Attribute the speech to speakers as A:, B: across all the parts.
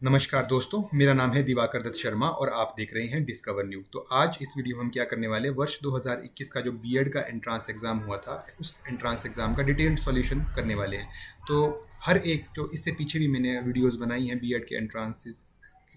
A: नमस्कार दोस्तों, मेरा नाम है दिवाकर दत्त शर्मा और आप देख रहे हैं डिस्कवर न्यू। तो आज इस वीडियो में हम क्या करने वाले हैं, वर्ष 2021 का जो बीएड का एंट्रांस एग्ज़ाम हुआ था, उस एंट्रांस एग्ज़ाम का डिटेल्ड सॉल्यूशन करने वाले हैं। तो हर एक जो इससे पीछे भी मैंने वीडियोस बनाई हैं बीएड के एंट्रांसेस,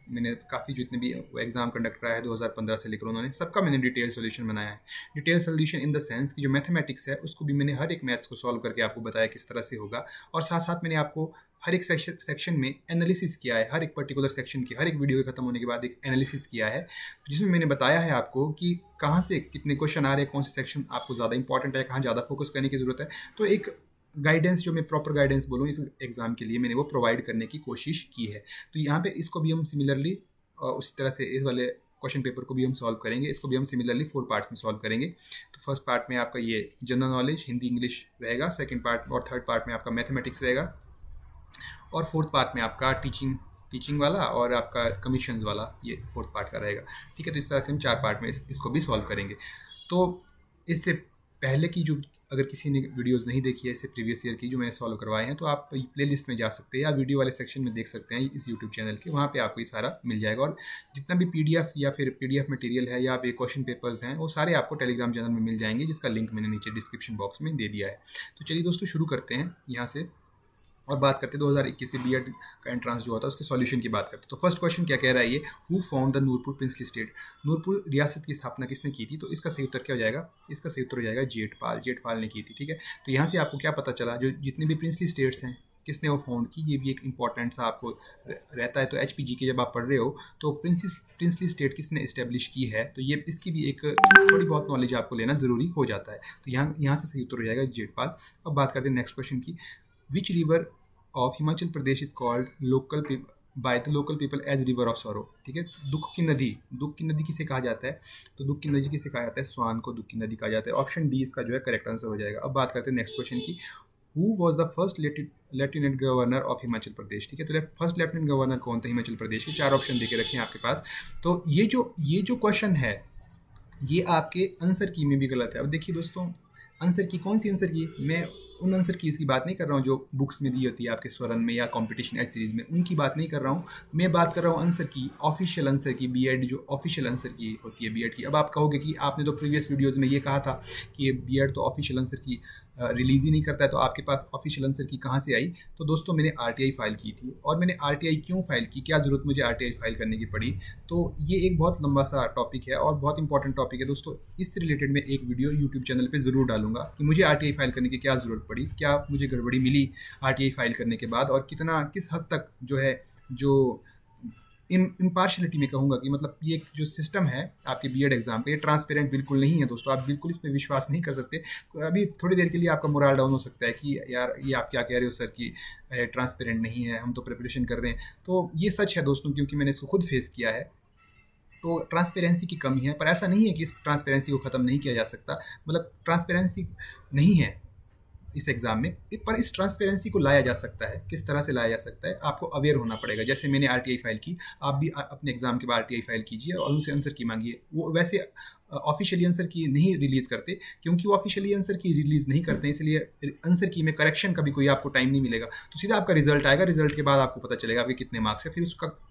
A: मैंने काफ़ी जितने भी एग्ज़ाम कंडक्ट कराया है 2015 से लेकर, उन्होंने सबका मैंने डिटेल सॉल्यूशन बनाया है। Detail solution in the sense कि जो मैथमेटिक्स है उसको भी मैंने हर एक मैथ्स को सॉल्व करके आपको बताया किस तरह से होगा, और साथ साथ मैंने आपको हर एक सेक्शन में एनालिसिस किया है। हर एक पर्टिकुलर सेक्शन की हर एक वीडियो के खत्म होने के बाद एक एनालिसिस किया है, जिसमें मैंने बताया है आपको कि कहाँ से कितने क्वेश्चन आ रहे हैं, कौन से सेक्शन आपको ज़्यादा इंपॉर्टेंट है, कहाँ ज़्यादा फोकस करने की ज़रूरत है। तो एक गाइडेंस, जो मैं प्रॉपर गाइडेंस बोलूँ इस एग्ज़ाम के लिए, मैंने वो प्रोवाइड करने की कोशिश की है। तो यहाँ पे इसको भी हम सिमिलरली उसी तरह से इस वाले क्वेश्चन पेपर को भी हम सॉल्व करेंगे। इसको भी हम सिमिलरली 4 पार्ट्स में सॉल्व करेंगे। तो फर्स्ट पार्ट में आपका ये जनरल नॉलेज हिंदी इंग्लिश रहेगा, सेकंड पार्ट और थर्ड पार्ट में आपका मैथमेटिक्स रहेगा, और फोर्थ पार्ट में आपका टीचिंग टीचिंग वाला और आपका कमीशंस वाला, ये फोर्थ पार्ट का रहेगा। ठीक है, तो इस तरह से हम 4 पार्ट में इसको भी सॉल्व करेंगे। तो इससे पहले की जो, अगर किसी ने वीडियोस नहीं देखी है इससे प्रीवियस ईयर की जो मैंने सॉल्व करवाए हैं, तो आप प्ले लिस्ट में जा सकते हैं या वीडियो वाले सेक्शन में देख सकते हैं इस यूट्यूब चैनल के, वहाँ पे आपको ये सारा मिल जाएगा। और जितना भी पीडीएफ या फिर पीडीएफ मटेरियल है या फिर क्वेश्चन पेपर्स हैं, वो सारे आपको टेलीग्राम चैनल में मिल जाएंगे, जिसका लिंक मैंने नीचे डिस्क्रिप्शन बॉक्स में दे दिया है। तो चलिए दोस्तों, शुरू करते हैं यहाँ से और बात करते हैं 2021 के बीएड का एंट्रांस जो होता है उसके सॉल्यूशन की बात करते हैं। तो फर्स्ट क्वेश्चन क्या कह रहा है, ये who found the Noorpur princely state. Noorpur रियासत की स्थापना किसने की थी? तो इसका सही उत्तर क्या हो जाएगा? इसका सही उत्तर हो जाएगा जेठपाल। जेठपाल ने की थी। ठीक है, तो यहाँ से आपको क्या पता चला, जो जितने भी प्रिंसली स्टेट्स हैं किसने वो फाउंड की, ये भी एक इंपॉर्टेंट सा आपको रहता है। तो एचपीजी के जब आप पढ़ रहे हो तो प्रिंसली स्टेट किसने इस्टेब्लिश की है, तो ये इसकी भी एक थोड़ी बहुत नॉलेज आपको लेना ज़रूरी हो जाता है। तो यहाँ से सही उत्तर हो जाएगा जेठपाल। अब बात करते हैं नेक्स्ट क्वेश्चन की। Which river of Himachal Pradesh is called by the local people as river of sorrow. ठीक है, दुख की नदी किसे कहा जाता है? तो दुख की नदी किसे कहा जाता है? स्वान को दुख की नदी कहा जाता है। ऑप्शन डी इसका जो है करेक्ट आंसर हो जाएगा। अब बात करते हैं नेक्स्ट क्वेश्चन की। Who was the first lieutenant governor of Himachal Pradesh. ठीक है, तो फर्स्ट लेफ्टिनेंट गवर्नर कौन था हिमाचल प्रदेश के? 4 ऑप्शन देके रखे हैं आपके पास। तो ये जो क्वेश्चन है, ये आपके आंसर की में भी गलत है। अब देखिए दोस्तों, आंसर की कौन सी आंसर की? मैं उन आंसर कीज़ की बात नहीं कर रहा हूँ जो बुक्स में दी होती है आपके स्वरन में या कंपटीशन एच सीरीज में, उनकी बात नहीं कर रहा हूँ। मैं बात कर रहा हूँ आंसर की, ऑफिशियल आंसर की, बीएड जो ऑफिशियल आंसर की होती है बीएड की। अब आप कहोगे कि आपने तो प्रीवियस वीडियोस में ये कहा था कि ये बीएड तो ऑफिशियल आंसर की रिलीज़ ही नहीं करता है, तो आपके पास ऑफिशियल आंसर की कहाँ से आई? तो दोस्तों, मैंने आरटीआई फाइल की थी। और मैंने आरटीआई क्यों फाइल की, क्या ज़रूरत मुझे आरटीआई फाइल करने की पड़ी? तो ये एक बहुत लंबा सा टॉपिक है और बहुत इंपॉर्टेंट टॉपिक है दोस्तों। इससे रिलेटेड मैं एक वीडियो यूट्यूब चैनल पे ज़रूर डालूंगा कि मुझे आरटीआई फाइल करने की क्या ज़रूरत पड़ी, क्या मुझे गड़बड़ी मिली आरटीआई फाइल करने के बाद, और कितना किस हद तक जो है, जो इम्पार्शलिटी में कहूँगा कि मतलब ये जो सिस्टम है आपके बीएड एग्जाम का, ये ट्रांसपेरेंट बिल्कुल नहीं है दोस्तों। आप बिल्कुल इस पर विश्वास नहीं कर सकते। अभी थोड़ी देर के लिए आपका मोरल डाउन हो सकता है कि यार ये आप क्या कह रहे हो सर कि ट्रांसपेरेंट नहीं है, हम तो प्रिपरेशन कर रहे हैं। तो ये सच है दोस्तों, क्योंकि मैंने इसको खुद फेस किया है। तो ट्रांसपेरेंसी की कमी है, पर ऐसा नहीं है कि इस ट्रांसपेरेंसी को ख़त्म नहीं किया जा सकता। मतलब ट्रांसपेरेंसी नहीं है इस एग्ज़ाम में, पर इस ट्रांसपेरेंसी को लाया जा सकता है। किस तरह से लाया जा सकता है? आपको अवेयर होना पड़ेगा। जैसे मैंने आरटीआई फाइल की, आप भी अपने एग्जाम के बाद आरटीआई फाइल कीजिए और उनसे आंसर की मांगिए। वो वैसे ऑफिशियली आंसर की नहीं रिलीज़ करते, क्योंकि वो ऑफिशियली आंसर की रिलीज़ नहीं करते, इसलिए आंसर की में करेक्शन का भी कोई आपको टाइम नहीं मिलेगा। तो सीधा आपका रिजल्ट आएगा, रिजल्ट के बाद आपको पता चलेगा आपके कितने मार्क्स है, फिर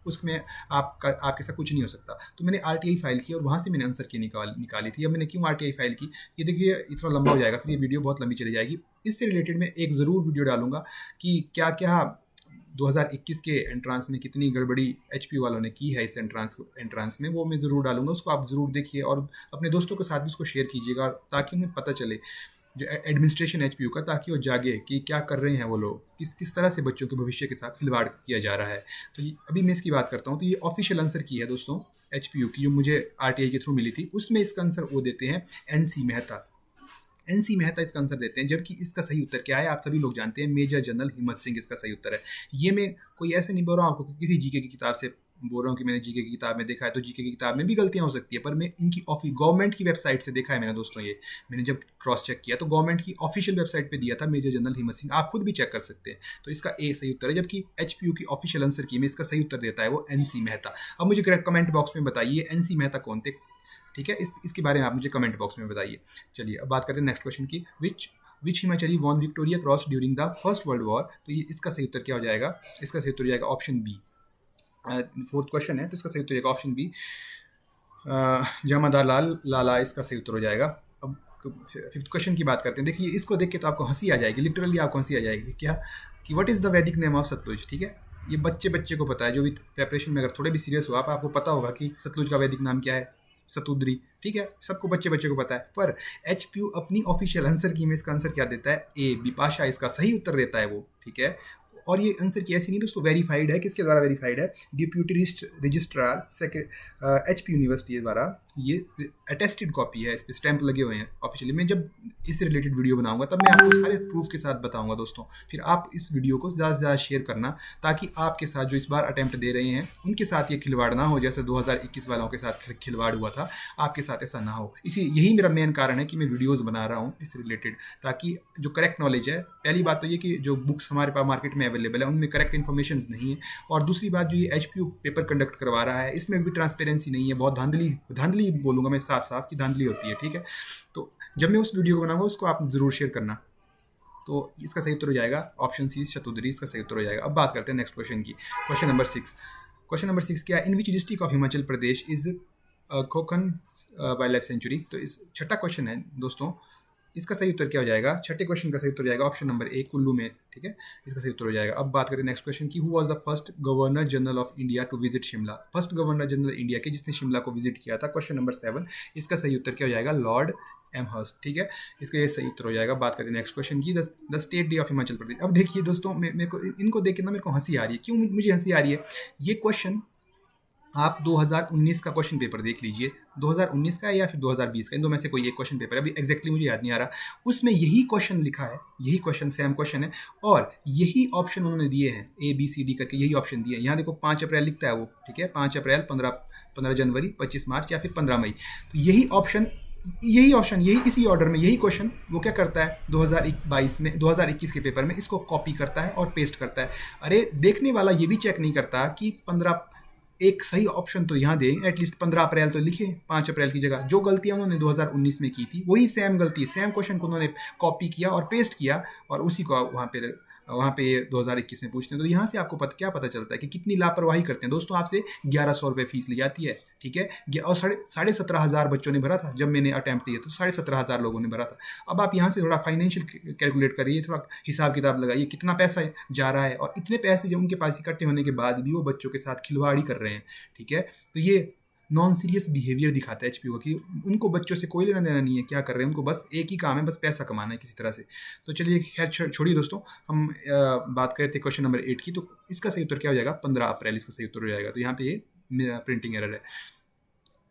A: उसमें आपके साथ कुछ नहीं हो सकता। तो मैंने आरटीआई फाइल की और वहाँ से मैंने आंसर की निकाली थी। अब मैंने क्यों आरटीआई फाइल की, ये देखिए इतना लंबा हो जाएगा, फिर ये वीडियो बहुत लंबी चली जाएगी। इससे रिलेटेड मैं एक ज़रूर वीडियो डालूंगा कि क्या क्या 2021 के एंट्रांस में कितनी गड़बड़ी एचपी वालों ने की है इस एंट्रांस में, वो मैं ज़रूर डालूंगा। उसको आप ज़रूर देखिए और अपने दोस्तों के साथ भी उसको शेयर कीजिएगा, ताकि उन्हें पता चले जो एडमिनिस्ट्रेशन एचपीयू का, ताकि वो जागे कि क्या कर रहे हैं वो लोग, किस तरह से बच्चों के भविष्य के साथ खिलवाड़ किया जा रहा है। तो अभी मैं इसकी बात करता हूँ। तो ये ऑफिशियल आंसर की है दोस्तों एचपीयू की, जो मुझे आरटीआई के थ्रू मिली थी। उसमें इसका आंसर वो देते हैं एनसी मेहता। एनसी मेहता इसका आंसर देते हैं, जबकि इसका सही उत्तर क्या है आप सभी लोग जानते हैं, मेजर जनरल हिम्मत सिंह इसका सही उत्तर है। ये मैं कोई ऐसे नहीं बोल रहा हूँ आपको किसी जीके की किताब से बोल रहा हूँ कि मैंने जीके की किताब में देखा है, तो जीके की किताब में भी गलतियाँ हो सकती है, पर मैं इनकी गवर्नमेंट की वेबसाइट से देखा है मैंने दोस्तों। ये मैंने जब क्रॉस चेक किया तो गवर्नमेंट की ऑफिशियल वेबसाइट पे दिया था मेजर जनरल हिम्मत सिंह, आप खुद भी चेक कर सकते हैं। तो इसका ए सही उत्तर है, जबकि एचपीयू की ऑफिशियल आंसर की में इसका सही उत्तर देता है वो एनसी मेहता। अब मुझे कमेंट बॉक्स में बताइए एनसी मेहता कौन थे। ठीक है, इसके बारे में आप मुझे कमेंट बॉक्स में बताइए। चलिए अब बात करते हैं नेक्स्ट क्वेश्चन की। Which Himachali won Victoria Cross during the First World War. तो ये इसका सही उत्तर क्या हो जाएगा? इसका सही उत्तर हो जाएगा ऑप्शन बी, फोर्थ क्वेश्चन है तो इसका सही उत्तर हो जाएगा ऑप्शन बी, जमादार लाल लाला इसका सही उत्तर हो जाएगा। अब फिफ्थ क्वेश्चन की बात करते हैं। देखिए इसको देख के तो आपको हंसी आ जाएगी, लिटरली आपको हंसी आ जाएगी। क्या कि व्हाट इज़ द वैदिक नेम ऑफ सतलुज, ठीक है। ये बच्चे बच्चे को पता है, जो भी प्रेपरेशन में अगर थोड़े भी सीरियस हो आप, आपको पता होगा कि सतलुज का वैदिक नाम क्या है, सतुद्री, ठीक है, सबको बच्चे बच्चे को पता है। पर एचपीयू अपनी ऑफिशियल आंसर की में इसका आंसर क्या देता है, ए बिपाशा इसका सही उत्तर देता है वो, ठीक है। और ये आंसर की ऐसी नहीं दोस्तों, वेरीफाइड है, किसके द्वारा वेरीफाइड है, डिप्यूटी रजिस्ट्रार एचपी यूनिवर्सिटी द्वारा ये अटेस्टेड कॉपी है, इस पर स्टैंप लगे हुए हैं ऑफिशियली। मैं जब इससे रिलेटेड वीडियो बनाऊंगा तब मैं आपको सारे प्रूफ के साथ बताऊंगा दोस्तों। फिर आप इस वीडियो को ज़्यादा से ज़्यादा शेयर करना, ताकि आपके साथ जो इस बार अटैम्प्ट दे रहे हैं उनके साथ ये खिलवाड़ ना हो, जैसे 2021 वालों के साथ खिलवाड़ हुआ था, आपके साथ ऐसा ना हो। यही मेरा मेन कारण है कि मैं वीडियोज़ बना रहा हूँ इससे रिलेटेड, ताकि जो करेक्ट नॉलेज है, पहली बात तो ये कि जो बुक्स हमारे पास मार्केट में अवेलेबल है उनमें करेक्ट इन्फॉर्मेशन नहीं है, और दूसरी बात जो ये एचपीयू पेपर कंडक्ट करवा रहा है इसमें भी ट्रांसपेरेंसी नहीं है, बहुत धांधली बोलूँगा मैं, साफ साफ की धांधली होती है, ठीक है। तो जब मैं उस वीडियो को बनाऊंगा उसको आप जरूर शेयर करना। तो इसका सही उत्तर हो जाएगा ऑप्शन सी, शतुद्री इसका सही उत्तर हो जाएगा। अब बात करते हैं नेक्स्ट क्वेश्चन की, क्वेश्चन नंबर 6। क्वेश्चन नंबर 6 क्या है, in which district of Himachal Pradesh is Khokhan wildlife sanctuary. तो इस छठा क्वेश्चन है दोस्तों, इसका सही उत्तर क्या हो जाएगा, छठे क्वेश्चन का सही उत्तर हो जाएगा ऑप्शन नंबर ए, कुल्लू में, ठीक है, इसका सही उत्तर हो जाएगा। अब बात करें नेक्स्ट क्वेश्चन की, who was the first governor general of India to visit Shimla. First governor general India के जिसने शिमला को विजिट किया था, क्वेश्चन नंबर 7, इसका सही उत्तर क्या हो जाएगा, लॉर्ड एमहर्स्ट, ठीक है, इसका ये सही उत्तर हो जाएगा। बात करते हैं नेक्स्ट क्वेश्चन की, the state day of Himachal Pradesh. अब देखिए दोस्तों, मेरे को इनको देख के ना मेरे को हंसी आ रही है। क्यों मुझे हंसी आ रही है, ये क्वेश्चन आप 2019 का क्वेश्चन पेपर देख लीजिए, 2019 का या फिर 2020 का, इन दो में से कोई एक क्वेश्चन पेपर है, अभी एग्जैक्टली मुझे याद नहीं आ रहा, उसमें यही क्वेश्चन लिखा है, यही क्वेश्चन सेम क्वेश्चन है, और यही ऑप्शन उन्होंने दिए हैं, ए बी सी डी करके यही ऑप्शन दिए हैं। यहाँ देखो 5 अप्रैल लिखता है वो, ठीक है, 5 अप्रैल, 15 जनवरी, 25 मार्च या फिर 15 मई। तो यही ऑप्शन यही इसी ऑर्डर में यही क्वेश्चन वो क्या करता है 2022 में, 2021 के पेपर में इसको कॉपी करता है और पेस्ट करता है। अरे देखने वाला ये भी चेक नहीं करता कि 15, एक सही ऑप्शन तो यहाँ दें, एटलीस्ट 15 अप्रैल तो लिखे 5 अप्रैल की जगह। जो गलतियाँ उन्होंने 2019 में की थी वही सेम गलती, सेम क्वेश्चन को उन्होंने कॉपी किया और पेस्ट किया, और उसी को वहाँ पे 2021 में पूछते हैं। तो यहाँ से आपको क्या पता चलता है कि कितनी लापरवाही करते हैं दोस्तों। आपसे 1100 रुपये फीस ली जाती है, ठीक है, और 17,500 बच्चों ने भरा था जब मैंने अटैम्प्ट किया, तो 17,500 लोगों ने भरा था। अब आप यहाँ से थोड़ा फाइनेंशियल कैलकुलेट करिए, थोड़ा हिसाब किताब लगाइए कितना पैसा जा रहा है, और इतने पैसे जो उनके पास इकट्ठे होने के बाद भी वो बच्चों के साथ खिलवाड़ी कर रहे हैं, ठीक है। तो ये नॉन सीरियस बिहेवियर दिखाता है एचपीयू कि उनको बच्चों से कोई लेना देना नहीं है, क्या कर रहे हैं, उनको बस एक ही काम है, बस पैसा कमाना है किसी तरह से। तो चलिए खैर छोड़िए दोस्तों, हम बात कर रहे थे क्वेश्चन नंबर 8 की। तो इसका सही उत्तर क्या हो जाएगा, 15 अप्रैल इसका सही उत्तर हो जाएगा। तो यहाँ पे ये प्रिंटिंग एरर है।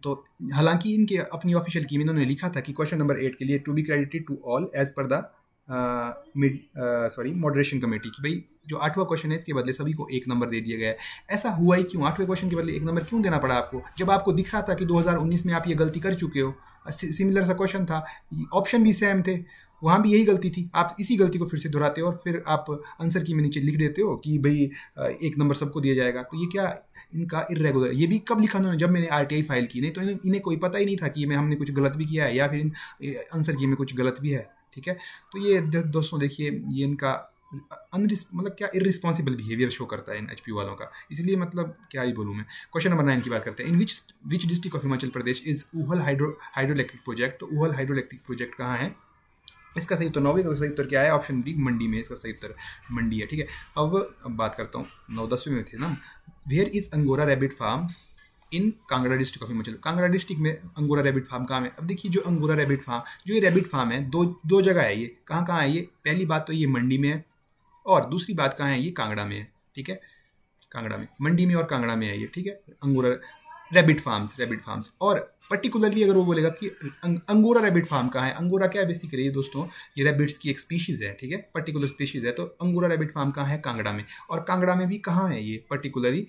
A: तो हालांकि इनके अपनी ऑफिशियल की में इन्होंने लिखा था कि क्वेश्चन नंबर 8 के लिए to be credited to all as per the moderation committee, कि भाई जो 8वां क्वेश्चन है इसके बदले सभी को 1 नंबर दे दिया गया है। ऐसा हुआ ही क्यों, 8वें क्वेश्चन के बदले 1 नंबर क्यों देना पड़ा आपको, जब आपको दिख रहा था कि 2019 में आप ये गलती कर चुके हो, सिमिलर सा क्वेश्चन था, ऑप्शन भी सेम थे, वहाँ भी यही गलती थी, आप इसी गलती को फिर से दोहराते हो और फिर आप आंसर की में नीचे लिख देते हो कि भाई 1 नंबर सबको दिया जाएगा। तो ये क्या इनका इरेगुलर, ये भी कब लिखा उन्होंने, जब मैंने आरटीआई फाइल की, नहीं तो इन्हें कोई पता ही नहीं था कि हमने कुछ गलत भी किया है या फिर आंसर की में कुछ गलत भी है, ठीक है। तो ये दोस्तों देखिए, ये इनका मतलब क्या इररिस्पॉन्सिबल बिहेवियर शो करता है इन एचपी वालों का, इसलिए मतलब क्या ही बोलूँ मैं। क्वेश्चन नंबर 9 की बात करते हैं, in which district of Himachal Pradesh is Uhl hydro electric project. तो ऊहल हाइड्रो इलेक्ट्रिक प्रोजेक्ट कहाँ है, इसका सही उत्तर 9वें का सही उत्तर क्या है, ऑप्शन डी मंडी में, इसका सही उत्तर मंडी है, ठीक है। अब बात करता हूँ 9-10वीं में थे ना, where is angora rabbit farm in Kangra district of Himachal. Kangra district में अंगोरा रैबिट फार्म कहाँ है। अब देखिए जो अंगोरा रैबिट फार्म, जो ये रैबिट फार्म है, दो जगह है ये, कहाँ है ये, पहली बात तो ये मंडी में है, और दूसरी बात कहाँ है, ये कांगड़ा में है, ठीक है, कांगड़ा में, मंडी में और कांगड़ा में है ये, ठीक है, अंगोरा रैबिट फार्म्स। और पर्टिकुलरली अगर वो बोलेगा कि अंगोरा रैबिट फार्म कहाँ है, अंगोरा क्या है बेसिकली दोस्तों, ये रैबिट्स की एक स्पीशीज़ है, ठीक है, पर्टिकुलर स्पीशीज़ है। तो अंगोरा रैबिट फार्म कहाँ है, कांगड़ा में, और कांगड़ा में भी कहाँ है ये, पर्टिकुलरली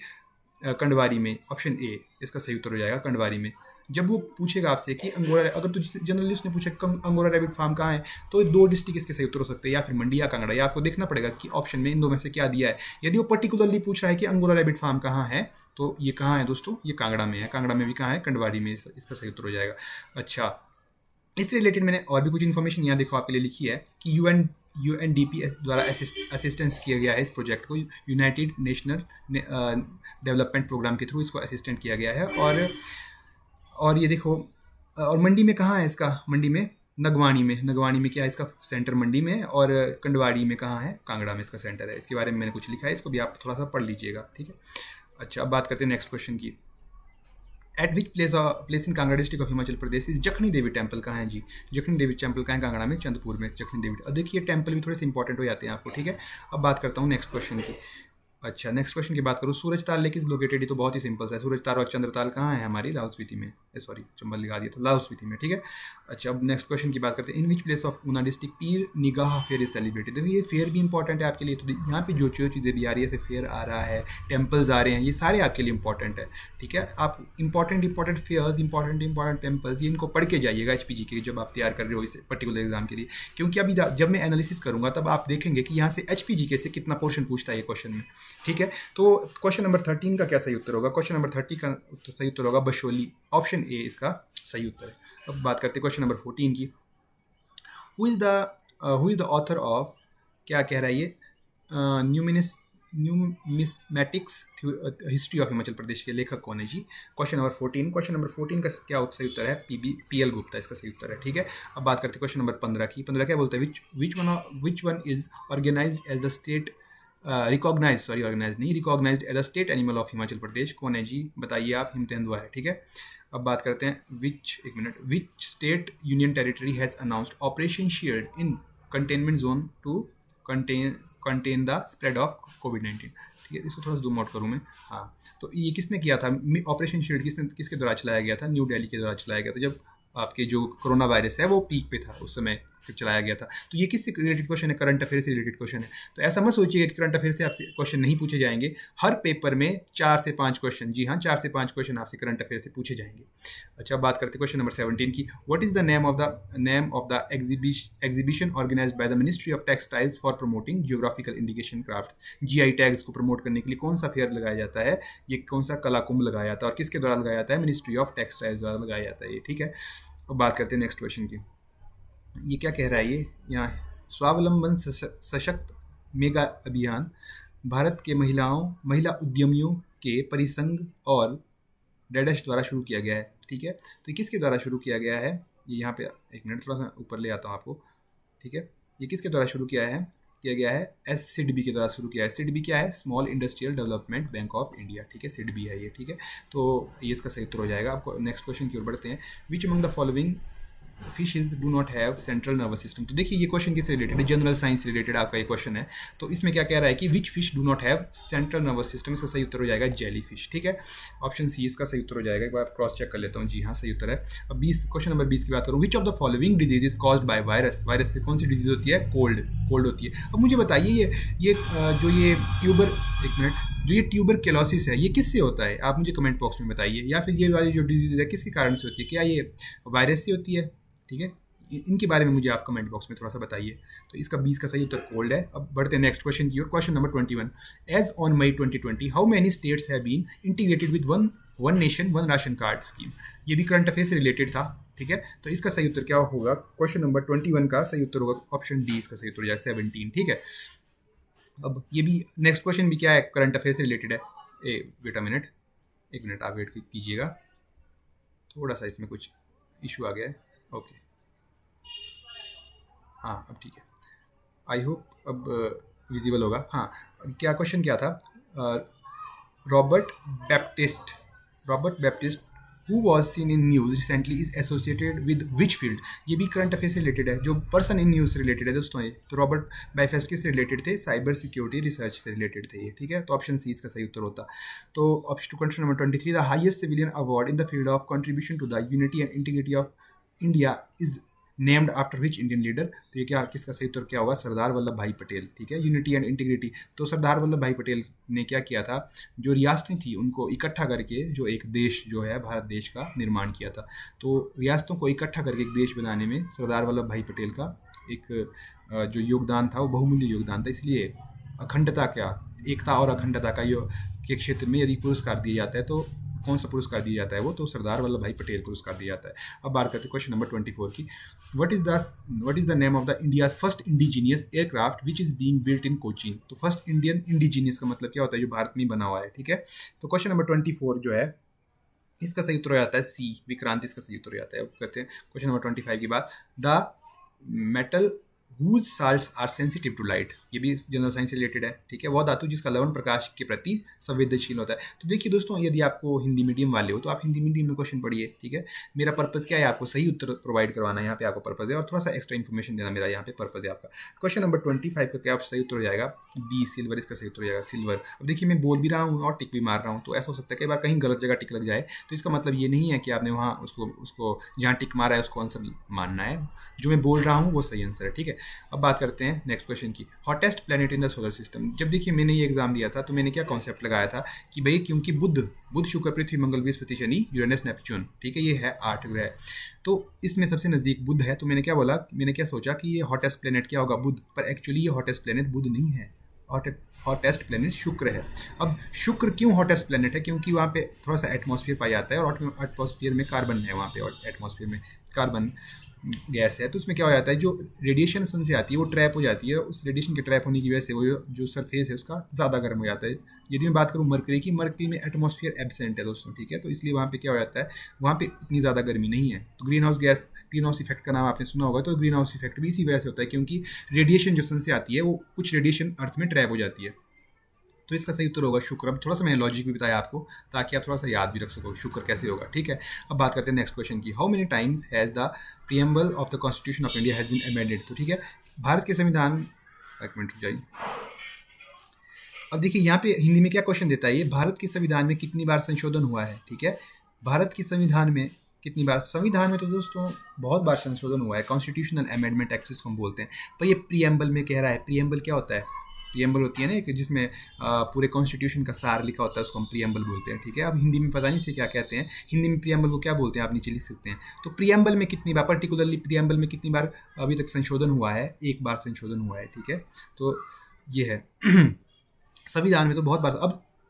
A: कंडवारी में, ऑप्शन ए इसका सही उत्तर हो जाएगा, कंडवारी में। जब वो पूछेगा आपसे कि अंगोरा, अगर तो जनरली उसने पूछा अंगोरा रैबिट फार्म कहाँ है, तो 2 डिस्ट्रिक्ट इसके सही उत्तर हो सकते हैं, या फिर मंडी या कांगड़ा, या आपको देखना पड़ेगा कि ऑप्शन में इन 2 में से क्या दिया है। यदि वो पर्टिकुलरली पूछ रहा है कि अंगोरा रैबिट फार्म कहाँ है, तो ये कहाँ है दोस्तों, ये कांगड़ा में है, कांगड़ा में भी कहाँ है, कंडवारी में, इसका सही उत्तर हो जाएगा। अच्छा, इससे रिलेटेड मैंने और भी कुछ इन्फॉर्मेशन यहाँ देखो आपके लिए लिखी है कि UNDP द्वारा असिस्टेंस किया गया है इस प्रोजेक्ट को, यूनाइटेड नेशनल डेवलपमेंट प्रोग्राम के थ्रू इसको असिस्टेंट किया गया है। और ये देखो, और मंडी में कहाँ है इसका, मंडी में नगवानी में क्या है इसका सेंटर, मंडी में। और कंडवाड़ी में कहाँ है, कांगड़ा में इसका सेंटर है। इसके बारे में मैंने कुछ लिखा है, इसको भी आप थोड़ा सा पढ़ लीजिएगा, ठीक है। अच्छा, अब बात करते हैं नेक्स्ट क्वेश्चन की। At which place in Kangra district of Himachal Pradesh is Jakhni Devi temple कहाँ है जी, जखनी देवी टेम्पल कहाँ है, कांगड़ा में, चंदपुर में जखनी देवी। अब देखिए टेम्पल भी थोड़े से इंपॉर्टेंट हो जाते हैं आपको, ठीक है। अब बात करता हूँ नेक्स्ट क्वेश्चन की। अच्छा, नेक्स्ट क्वेश्चन की बात करूँ, सूरज ताल लेक इज लोकेटेड, ये तो बहुत ही सिंपल है। सूरज ताल और चंद्रताल कहाँ है हमारी, लाहौल स्पीति में, सॉरी चंबल लगा दिया था, लाहौल स्पीति में, ठीक है। अच्छा, अब नेक्स्ट क्वेश्चन की बात करते हैं। In which place of Una district Pir Nigah fair is celebrated. देखो ये फेयर भी इंपॉर्टेंट है आपके लिए, तो यहाँ पे जो चीज़ें भी आ रही है, जैसे फेयर आ रहा है, टेम्पल्स आ रहे हैं, ये सारे आपके लिए इंपॉर्टेंट है, ठीक है। आप इंपॉर्टेंट फेयर्स, इंपॉर्टेंट टेम्पल्स, ये इनको पढ़ के जाइएगा HPG के, जब आप तैयार कर रहे हो इस पर्टिकुलर एग्जाम के लिए। क्योंकि अभी जब मैं एनालिसिस करूँगा तब आप देखेंगे कि यहाँ से HPG के से कितना पोर्शन पूछता है ये क्वेश्चन में, ठीक है। तो क्वेश्चन नंबर 13 का क्या सही उत्तर होगा, क्वेश्चन नंबर 30 का सही उत्तर होगा बशोली, ऑप्शन ए इसका सही उत्तर है। अब बात करते हैं क्वेश्चन नंबर 14 की। Who is the author of, क्या कह रहा है ये, न्यूमिस्मैटिक्स हिस्ट्री ऑफ हिमाचल प्रदेश के लेखक कौन है जी। क्वेश्चन नंबर 14, क्वेश्चन नंबर 14 का क्या सही उत्तर है, PL गुप्ता इसका सही उत्तर है, ठीक है। अब बात करते हैं क्वेश्चन नंबर 15 की। 15 क्या बोलता है, which one is organized as the state recognized as the state animal of Himachal Pradesh, कौन है जी, बताइए आप, हिमतेंदुआ है, ठीक है। अब बात करते हैं which state union territory has announced operation shield in containment zone to contain the spread of कोविड-19, ठीक है। इसको थोड़ा जूम आउट करूँ मैं, हाँ। तो ये किसने किया था, ऑपरेशन शील्ड किसके द्वारा चलाया गया था, न्यू दिल्ली के द्वारा चलाया गया था, जब आपके जो कोरोना वायरस है वो पीक पे था उस समय चलाया गया था। तो ये किससे रिलेटेड क्वेश्चन है, करंट अफेयर से रिलेटेड क्वेश्चन है। तो ऐसा मत सोचिएगा कि करंट अफेयर से आपसे क्वेश्चन नहीं पूछे जाएंगे। हर पेपर में 4 से 5 क्वेश्चन, जी हाँ 4 से 5 क्वेश्चन आपसे करंट अफेयर से पूछे जाएंगे। अच्छा, बात करते हैं क्वेश्चन नंबर 17 की। What is the name of the exhibition organised by the ministry of textiles for promoting geographical indication crafts. GI tags को प्रमोट करने के लिए कौन सा फेयर लगाया जाता है, ये कौन सा कला कुंभ लगाया जाता है और किसके द्वारा लगाया जाता है, मिनिस्ट्री ऑफ टेक्सटाइल्स द्वारा लगाया जाता है ये, ठीक है। अब बात करते हैं नेक्स्ट क्वेश्चन की। ये क्या कह रहा है, ये यहाँ स्वावलंबन सशक्त मेगा अभियान भारत के महिला उद्यमियों के परिसंघ और डैडश द्वारा शुरू किया गया है, ठीक है। तो किसके द्वारा शुरू किया गया है, ये यहाँ पे एक मिनट थोड़ा सा ऊपर ले आता हूँ आपको, ठीक है। ये किसके द्वारा शुरू किया गया है SIDBI के द्वारा शुरू किया है। SIDBI क्या है, small industrial development bank of India, ठीक है, SIDBI है ये, ठीक है। तो ये इसका सही उत्तर हो जाएगा। आपको नेक्स्ट क्वेश्चन की ओर बढ़ते हैं। Which among the following fishes do not have central nervous system. तो देखिए ये क्वेश्चन किससे रिलेटेड है, जनरल साइंस से रिलेटेड आपका ये क्वेश्चन है। तो इसमें क्या कह रहा है कि which fish do not have central nervous system, इसका सही उत्तर हो जाएगा जेली फिश, ठीक है। ऑप्शन सी इसका सही उत्तर हो जाएगा। एक बार क्रॉस चेक कर लेता हूँ, जी हाँ सही उत्तर है। अब क्वेश्चन नंबर 20 की बात करूँ। Which of the following disease is caused by virus. Virus से कौन सी डिजीज होती है, कोल्ड होती है। अब मुझे बताइए ये जो ये ट्यूबरक्लोसिस है ये किससे होता है, आप मुझे कमेंट बॉक्स में बताइए। या फिर ये वाली जो डिजीज है किसके कारण से होती है, क्या ये वायरस से होती है, ठीक है। इनके बारे में मुझे आप कमेंट बॉक्स में थोड़ा सा बताइए। तो इसका 20 का सही उत्तर कोल्ड है। अब बढ़ते हैं नेक्स्ट क्वेश्चन की ओर। Question number 21। As on May 2020 how many states have been integrated with one nation one ration card scheme. ये भी करंट अफेयर से रिलेटेड था, ठीक है। तो इसका सही उत्तर क्या होगा, क्वेश्चन नंबर 21 का सही उत्तर होगा ऑप्शन डी, इसका सही उत्तर हो जाएगा 17, ठीक है। अब ये भी नेक्स्ट क्वेश्चन भी क्या है, करंट अफेयर से रिलेटेड है। वेट अ मिनट, एक मिनट आप वेट कीजिएगा, थोड़ा सा इसमें कुछ इशू आ गया है। ओके हाँ अब ठीक है, आई होप अब विजिबल होगा। हाँ क्या क्वेश्चन क्या था, Robert Baptist who was seen in news recently is associated with which field. ये भी करंट अफेयर से रिलेटेड है, जो पर्सन इन न्यूज़ से रिलेटेड है दोस्तों ये। तो रॉबर्ट बैप्टिस्ट किससे रिलेटेड थे, साइबर सिक्योरिटी रिसर्च से रिलेटेड थे ये, ठीक है। तो ऑप्शन सी इसका सही उत्तर होता। तो option question number 23। The highest civilian award in the field of contribution to the unity and integrity of India is named after which Indian leader. तो ये क्या, किसका सही उत्तर क्या होगा, सरदार वल्लभ भाई पटेल, ठीक है। यूनिटी एंड इंटीग्रिटी, तो सरदार वल्लभ भाई पटेल ने क्या किया था, जो रियासतें थी उनको इकट्ठा करके जो एक देश जो है भारत देश का निर्माण किया था। तो रियासतों को इकट्ठा करके एक देश बनाने में सरदार वल्लभ भाई पटेल का एक जो योगदान था वो बहुमूल्य योगदान था। इसलिए अखंडता क्या, एकता और अखंडता का के क्षेत्र में यदि पुरस्कार दिया जाता है तो कौन सा पुरस्कार दिया जाता है वो, तो सरदार वल्लभ भाई पटेल पुरस्कार दिया जाता है। अब बात करते हैं क्वेश्चन नंबर 24 की। What is the name of the India's first indigenous aircraft which is being built in Cochin. तो फर्स्ट इंडियन इंडिजीनियस का मतलब क्या होता है, जो भारत में बना हुआ है, ठीक है। तो क्वेश्चन नंबर 24 जो है इसका सही उत्तर हो जाता है सी, विक्रांत इसका सही उत्तर हो जाता है। अब करते हैं क्वेश्चन नंबर 25 की बात। The metal whose salts are sensitive to light, ये भी जनरल साइंस से रिलेटेड है, ठीक है। वो धातु जिसका लवण प्रकाश के प्रति संवेदनशील होता है। तो देखिए दोस्तों, यदि आपको हिंदी मीडियम वाले हो तो आप हिंदी मीडियम में क्वेश्चन पढ़िए, ठीक है। मेरा पर्पस क्या है, आपको सही उत्तर प्रोवाइड करवाना है, यहाँ पे आपको पर्पस है, और थोड़ा सा एक्स्ट्रा इन्फॉर्मेशन देना मेरा यहाँ पे पर्पस है आपका। क्वेश्चन नंबर 25 का क्या सही उत्तर हो जाएगा, बी सिल्वर इसका सही उत्तर हो जाएगा, सिल्वर। अब देखिए मैं बोल भी रहा हूँ और टिक भी मार रहा हूँ, तो ऐसा हो सकता है कई बार कहीं गलत जगह टिक लग जाए, तो इसका मतलब ये नहीं है कि आपने वहाँ उसको जहाँ टिक मारा है उसको आंसर मानना है, जो मैं बोल रहा हूँ वो सही आंसर है, ठीक है। अब बात करते हैं नेक्स्ट क्वेश्चन की। Hottest planet in the solar system. जब देखिए मैंने ये एग्जाम दिया था तो मैंने क्या कॉन्सेप्ट लगाया था कि भाई क्योंकि बुध शुक्र पृथ्वी मंगल बृहस्पति शनि यूरेनस नेपच्यून, ठीक है, ये है 8 ग्रह, तो इसमें सबसे नज़दीक बुध है। तो मैंने क्या बोला, मैंने क्या सोचा कि ये हॉटेस्ट प्लेनेट क्या होगा, बुध, पर एक्चुअली ये हॉटेस्ट प्लेनेट बुध नहीं है, हॉटेस्ट प्लेनेट शुक्र है। अब शुक्र क्यों हॉटेस्ट प्लेनेट है, क्योंकि वहाँ पे थोड़ा सा एटमॉस्फेयर पाया जाता है और एटमॉस्फेयर में कार्बन है, वहाँ पे और एटमॉस्फेयर में कार्बन गैस है, तो उसमें क्या हो जाता है, जो रेडिएशन सन से आती है वो ट्रैप हो जाती है, उस रेडिएशन के ट्रैप होने की वजह से वो जो सरफेस है उसका ज़्यादा गर्म हो जाता है। यदि मैं बात करूँ मरकरी की, मरकरी में एटमॉस्फेयर एब्सेंट है दोस्तों, ठीक है, तो इसलिए वहाँ पे क्या हो जाता है, वहाँ पे इतनी ज़्यादा गर्मी नहीं है। तो ग्रीन हाउस इफेक्ट का नाम आपने सुना होगा, तो ग्रीन हाउस इफेक्ट भी इसी वजह से होता है, क्योंकि रेडिएशन जो सन से आती है वो कुछ रेडिएशन अर्थ में ट्रैप हो जाती है। तो इसका सही उत्तर होगा शुक्र। अब थोड़ा सा मैंने लॉजिक भी बताया आपको ताकि आप थोड़ा सा याद भी रख सको शुक्र कैसे होगा, ठीक है। अब बात करते हैं नेक्स्ट क्वेश्चन की। How many times has the preamble of the constitution of India has been amended. तो ठीक है, भारत के संविधान, एक मिनट रुक जाइए। अब देखिए यहाँ पे हिंदी में क्या क्वेश्चन देता है, ये भारत के संविधान में कितनी बार संशोधन हुआ है, ठीक है। भारत के संविधान में कितनी बार, संविधान में तो दोस्तों बहुत बार संशोधन हुआ है, कॉन्स्टिट्यूशनल अमेंडमेंट एक्ट जिसको हम बोलते हैं। पर ये प्रीएम्बल में कह रहा है, प्रीएम्बल क्या होता है, प्रीएम्बल होती है ना कि जिसमें पूरे कॉन्स्टिट्यूशन का सार लिखा होता है, उसको हम प्रीएम्बल बोलते हैं, ठीक है। अब हिंदी में पता नहीं से क्या कहते हैं, हिंदी में प्रीएम्बल को क्या बोलते हैं आप नीचे लिख सकते हैं। तो प्रीएम्बल में कितनी बार, पर्टिकुलरली प्रीएम्बल में कितनी बार अभी तक संशोधन हुआ है, एक बार संशोधन हुआ है, ठीक है। तो ये है संविधान में तो बहुत बार।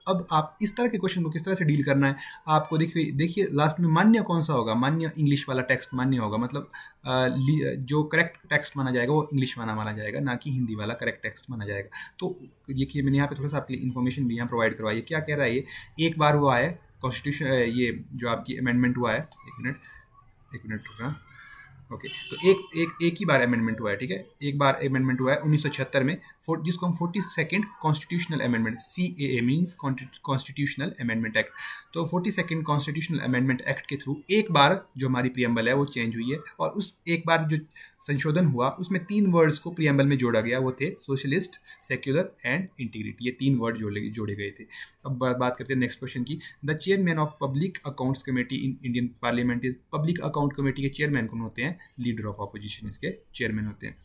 A: अब आप इस तरह के क्वेश्चन को किस तरह से डील करना है आपको, देखिए लास्ट में मान्य कौन सा होगा, मान्य इंग्लिश वाला टेक्स्ट मान्य होगा, मतलब जो करेक्ट टेक्स्ट माना जाएगा वो इंग्लिश वाला माना जाएगा, ना कि हिंदी वाला करेक्ट टेक्स्ट माना जाएगा। तो देखिए मैंने यहाँ पे थोड़ा सा आपके लिए इन्फॉर्मेशन भी यहाँ प्रोवाइड करवाई है। क्या कह रहा है, ये एक बार हुआ है कॉन्स्टिट्यूशन, ये जो आपकी अमेंडमेंट हुआ है, एक मिनट रुकना, ओके। तो एक ही बार अमेंडमेंट हुआ है, ठीक है, एक बार अमेंडमेंट हुआ है 1976 में, जिसको हम 42nd constitutional amendment, CAA means constitutional amendment act. तो 42nd कॉन्स्टिट्यूशनल अमेंडमेंट एक्ट के थ्रू एक बार जो हमारी प्रीएम्बल है वो चेंज हुई है, और उस एक बार जो संशोधन हुआ उसमें 3 वर्ड्स को प्रीएम्बल में जोड़ा गया, वो थे सोशलिस्ट, सेक्युलर एंड इंटीग्रिटी, ये 3 वर्ड जोड़े गए थे। अब बात करते हैं नेक्स्ट क्वेश्चन की। The chairman of public accounts committee in Indian parliament is, public account committee के चेयरमैन कौन होते हैं, लीडर ऑफ अपोजिशन इसके चेयरमैन होते हैं।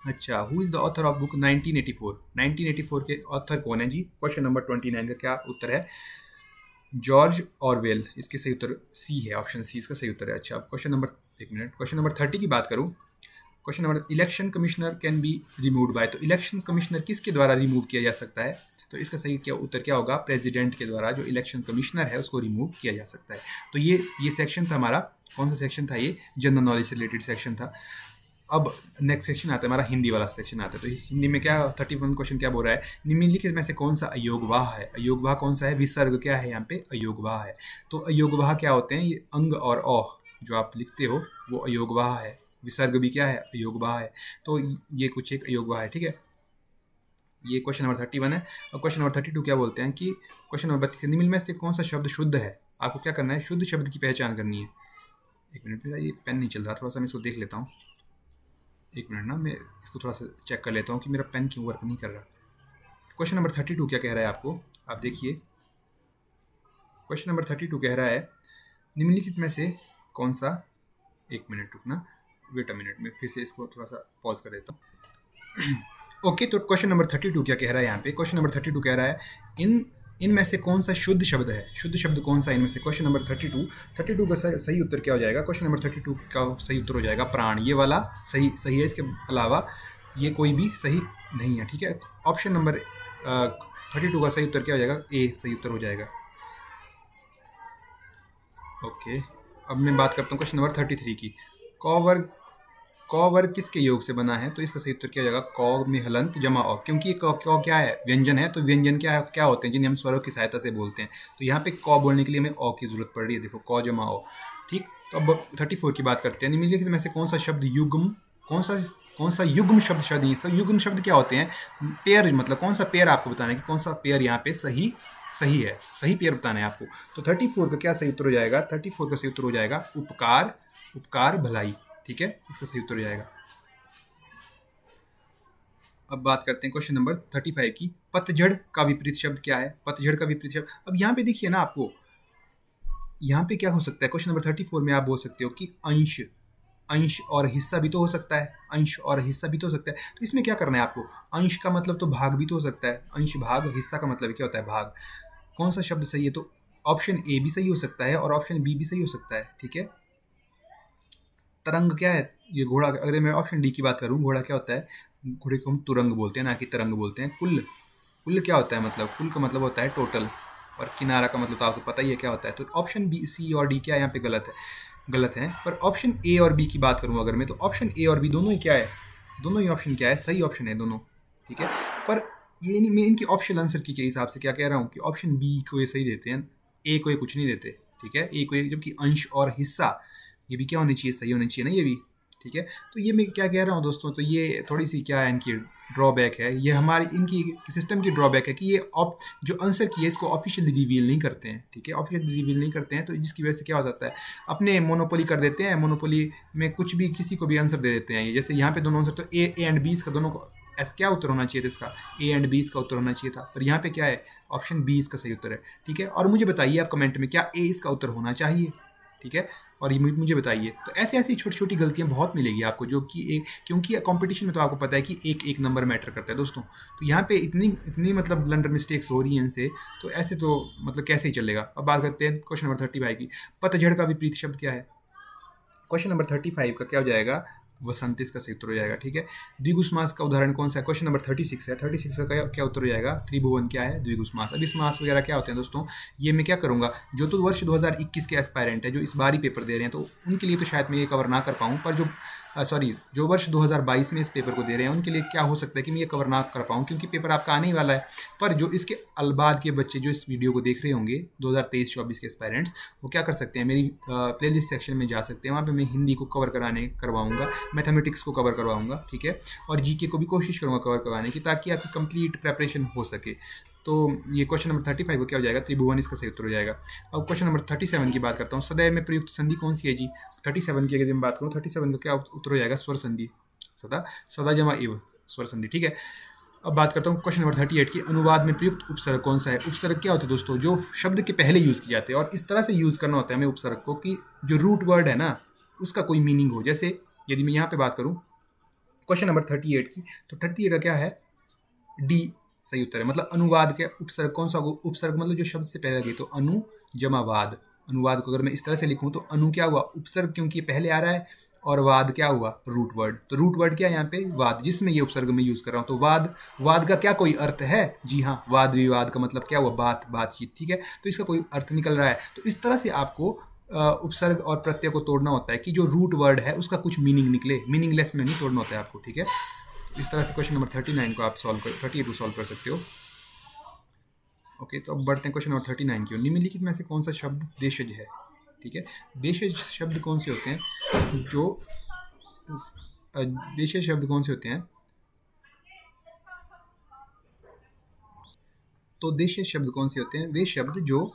A: अच्छा, who is the author of book 1984, 1984 के ऑथर कौन है जी। क्वेश्चन नंबर 29 का क्या उत्तर है, जॉर्ज ऑरवेल, इसके सही उत्तर सी है, ऑप्शन सी इसका सही उत्तर है। अच्छा, क्वेश्चन नंबर, एक मिनट, क्वेश्चन नंबर 30 की बात करूँ। Question number, election commissioner can be removed by, तो इलेक्शन कमिश्नर किसके द्वारा रिमूव किया जा सकता है, तो इसका सही क्या उत्तर क्या होगा, प्रेसिडेंट के द्वारा जो इलेक्शन कमिश्नर है उसको रिमूव किया जा सकता है। तो ये सेक्शन था हमारा, कौन सा सेक्शन था, ये जनरल नॉलेज से रिलेटेड सेक्शन था। अब नेक्स्ट सेक्शन आता है हमारा हिंदी वाला सेक्शन आता है। तो हिंदी में क्या 31 क्वेश्चन क्या बोल रहा है, निम्नलिखित में से कौन सा अयोगवाह है, अयोगवाह कौन सा है, विसर्ग क्या है यहाँ पे, अयोगवाह है। तो अयोगवाह क्या होते हैं, ये अंग और औ जो आप लिखते हो वो अयोगवाह है, विसर्ग भी क्या है, अयोगवाह है। तो ये कुछ एक अयोगवाह है, ठीक है। ये क्वेश्चन नंबर 31 है। और क्वेश्चन नंबर 32 क्या बोलते हैं कि क्वेश्चन नंबर 32, निम्न में से कौन सा शब्द शुद्ध है, आपको क्या करना है, शुद्ध शब्द की पहचान करनी है। एक मिनट, मेरा ये पेन नहीं चल रहा, थोड़ा सा मैं इसको देख लेता हूँ, एक मिनट ना, मैं इसको थोड़ा सा चेक कर लेता हूँ कि मेरा पेन क्यों वर्क नहीं कर रहा। क्वेश्चन नंबर 32 क्या कह रहा है आपको, आप देखिए। क्वेश्चन नंबर 32 कह रहा है, निम्नलिखित में से कौन सा, एक मिनट रुकना, वेट अ मिनट, मैं फिर से इसको थोड़ा सा पॉज कर देता हूँ। ओके, तो क्वेश्चन नंबर 32 क्या कह रहा है यहाँ पे, क्वेश्चन नंबर 32 कह रहा है, इनमें से कौन सा शुद्ध शब्द है, शुद्ध शब्द कौन सा इनमें से। क्वेश्चन नंबर 32 का सही उत्तर क्या हो जाएगा, क्वेश्चन नंबर 32 का सही उत्तर हो जाएगा प्राण, ये वाला सही है, इसके अलावा ये कोई भी सही नहीं है, ठीक है। ऑप्शन नंबर 32 का सही उत्तर क्या हो जाएगा, ए सही उत्तर हो जाएगा। ओके, अब मैं बात करता हूँ क्वेश्चन नंबर 33 की। क वर्ग, क वर्ग किसके योग से बना है? तो इसका सही उत्तर क्या हो जाएगा? क में हलंत जमा अ, क्योंकि ये क क्या है? व्यंजन है, तो व्यंजन क्या होते हैं जिन्हें हम स्वरों की सहायता से बोलते हैं। तो यहाँ पे क बोलने के लिए हमें अ की जरूरत पड़ रही है। देखो, क जमा अ। ठीक, तो अब 34 की बात करते हैं। निम्नलिखित में से कौन सा शब्द युग्म, कौन सा युग्म शब्द युग्म शब्द क्या होते हैं? पेयर, मतलब कौन सा पेयर आपको बताना है कि कौन सा पेयर यहाँ पे सही सही है, सही पेयर बताना है आपको। तो 34 का क्या सही उत्तर हो जाएगा? 34 का सही उत्तर हो जाएगा उपकार, उपकार भलाई। ठीक है, इसका सही उत्तर हो जाएगा। अब बात करते हैं क्वेश्चन नंबर 35 की। पतझड़ का विपरीत शब्द क्या है? पतझड़ का विपरीत शब्द, अब यहाँ पे देखिए ना आपको, यहाँ पे क्या हो सकता है? क्वेश्चन नंबर 34 में आप बोल सकते हो कि अंश, अंश और हिस्सा भी तो हो सकता है, अंश और हिस्सा भी तो हो सकता है। तो इसमें क्या करना है आपको? अंश का मतलब तो भाग भी तो हो सकता है, अंश भाग, हिस्सा का मतलब क्या होता है? भाग। कौन सा शब्द सही है? तो ऑप्शन ए भी सही हो सकता है और ऑप्शन बी भी सही हो सकता है। ठीक है, तरंग क्या है? ये घोड़ा, अगर मैं ऑप्शन डी की बात करूं, घोड़ा क्या होता है? घोड़े को हम तुरंग बोलते हैं, ना कि तरंग बोलते हैं। कुल, कुल क्या होता है? मतलब कुल का मतलब होता है टोटल, और किनारा का मतलब तो आपको पता ही है क्या होता है। तो ऑप्शन बी, सी और डी क्या यहाँ पे गलत है, गलत है। पर ऑप्शन ए और बी की बात करूँ अगर मैं, तो ऑप्शन ए और बी दोनों ही क्या है? दोनों ही ऑप्शन क्या है? सही ऑप्शन है दोनों। ठीक है, पर ये नहीं, मैं इनकी ऑप्शन आंसर की के हिसाब से क्या कह रहा हूँ कि ऑप्शन बी को ये सही देते हैं, ए को ये कुछ नहीं देते। ठीक है, ए को ये, जबकि अंश और हिस्सा ये भी क्या होनी चाहिए? सही होनी चाहिए ना ये भी। ठीक है, तो ये मैं क्या कह रहा हूँ दोस्तों, तो ये थोड़ी सी क्या है इनकी ड्रॉबैक है, ये हमारी इनकी सिस्टम की ड्रॉबैक है कि ये जो आंसर की है इसको ऑफिशियली रिवील नहीं करते हैं। ठीक है, ऑफिशियली रिवील नहीं करते हैं, तो जिसकी वजह से क्या हो जाता है, अपने मोनोपोली कर देते हैं, मोनोपोली में कुछ भी किसी को भी आंसर दे देते हैं। ये जैसे यहाँ पे दोनों आंसर, तो ए एंड बी इसका दोनों को ऐसा क्या उत्तर होना चाहिए था? इसका ए एंड बी इसका उत्तर होना चाहिए था, पर यहाँ पे क्या है? ऑप्शन बी इसका सही उत्तर है। ठीक है, और मुझे बताइए आप कमेंट में, क्या ए इसका उत्तर होना चाहिए? ठीक है, और ये मुझे बताइए। तो ऐसी ऐसी छोटी छोटी गलतियां बहुत मिलेगी आपको, जो कि एक, क्योंकि कंपटीशन में तो आपको पता है कि एक एक नंबर मैटर करता है दोस्तों। तो यहाँ पे इतनी इतनी मतलब ब्लंडर मिस्टेक्स हो रही हैं इनसे, तो ऐसे तो मतलब कैसे ही चलेगा। अब बात करते हैं क्वेश्चन नंबर 35 की। पतझड़ का विपरीत शब्द क्या है? क्वेश्चन नंबर 35 का क्या हो जाएगा? वसंत, इसका सही उत्तर हो जाएगा। ठीक है, द्विगुस मास का उदाहरण कौन सा है? क्वेश्चन नंबर 36 है, 36 का क्या उत्तर हो जाएगा? त्रिभुवन क्या है? द्विगुस मास। अब इस मास वगैरह क्या होते हैं दोस्तों, ये मैं क्या करूंगा, जो तो वर्ष 2021 के एस्पायरेंट है, जो इस बार ही पेपर दे रहे हैं, तो उनके लिए तो शायद मैं ये कवर ना कर पाऊँ, पर जो जो वर्ष 2022 में इस पेपर को दे रहे हैं उनके लिए क्या हो सकता है कि मैं ये कवर ना कर पाऊँ, क्योंकि पेपर आपका आने ही वाला है। पर जो इसके अलबाद के बच्चे जो इस वीडियो को देख रहे होंगे 2023-24 के एस्पायरेंट्स, वो क्या कर सकते हैं, मेरी प्लेलिस्ट सेक्शन में जा सकते हैं, वहाँ पे मैं हिंदी को कवर करवाऊंगा, मैथमेटिक्स को कवर करवाऊंगा। ठीक है, और जीके को भी कोशिश करूँगा कवर करवाने की, ताकि आपकी कंप्लीट प्रेपरेशन हो सके। तो ये क्वेश्चन नंबर 35 को क्या हो जाएगा? त्रिभुवन, इसका सही उत्तर हो जाएगा। अब क्वेश्चन नंबर 37 की बात करता हूँ। सदैव में प्रयुक्त संधि कौन सी है जी? 37 की अगर मैं बात करूँ, 37 का क्या उत्तर हो जाएगा? स्वर संधि। सदा, सदा जमा इव, स्वर संधि। ठीक है, अब बात करता हूँ क्वेश्चन नंबर 38 की। अनुवाद में प्रयुक्त उपसर्ग कौन सा है? उपसर्ग क्या होता है दोस्तों? जो शब्द के पहले यूज़ किए जाते हैं, और इस तरह से यूज़ करना होता है हमें उपसर्ग को कि जो रूट वर्ड है ना उसका कोई मीनिंग हो। जैसे यदि मैं यहाँ पे बात करूँ क्वेश्चन नंबर 38 की, तो 38 का क्या है? डी सही उत्तर है। मतलब अनुवाद के उपसर्ग कौन सा होगा? उपसर्ग मतलब जो शब्द से पहले लगे, तो अनु जमा वाद। अनुवाद को अगर मैं इस तरह से लिखूं, तो अनु क्या हुआ? उपसर्ग, क्योंकि पहले आ रहा है, और वाद क्या हुआ? Root word. तो रूट वर्ड क्या है यहाँ पे? वाद, जिसमें ये उपसर्ग में यूज कर रहा हूँ। तो वाद, वाद का क्या कोई अर्थ है? जी हाँ, वाद विवाद का मतलब क्या हुआ? बात, बातचीत। ठीक है, तो इसका कोई अर्थ निकल रहा है। तो इस तरह से आपको उपसर्ग और प्रत्यय को तोड़ना होता है कि जो रूट वर्ड है उसका कुछ मीनिंग निकले, मीनिंगलेस में नहीं तोड़ना होता है आपको। ठीक है, इस तरह से क्वेश्चन नंबर 39 को आप 32 सॉल्व कर सकते हो। ओके, तो अब बढ़ते हैं क्वेश्चन नंबर 39 की। निम्नलिखित में से कौन सा शब्द देशज है? ठीक है, देशज शब्द कौन से होते हैं? जो देशज शब्द कौन से होते हैं? तो देशज शब्द कौन से होते हैं? वे शब्द जो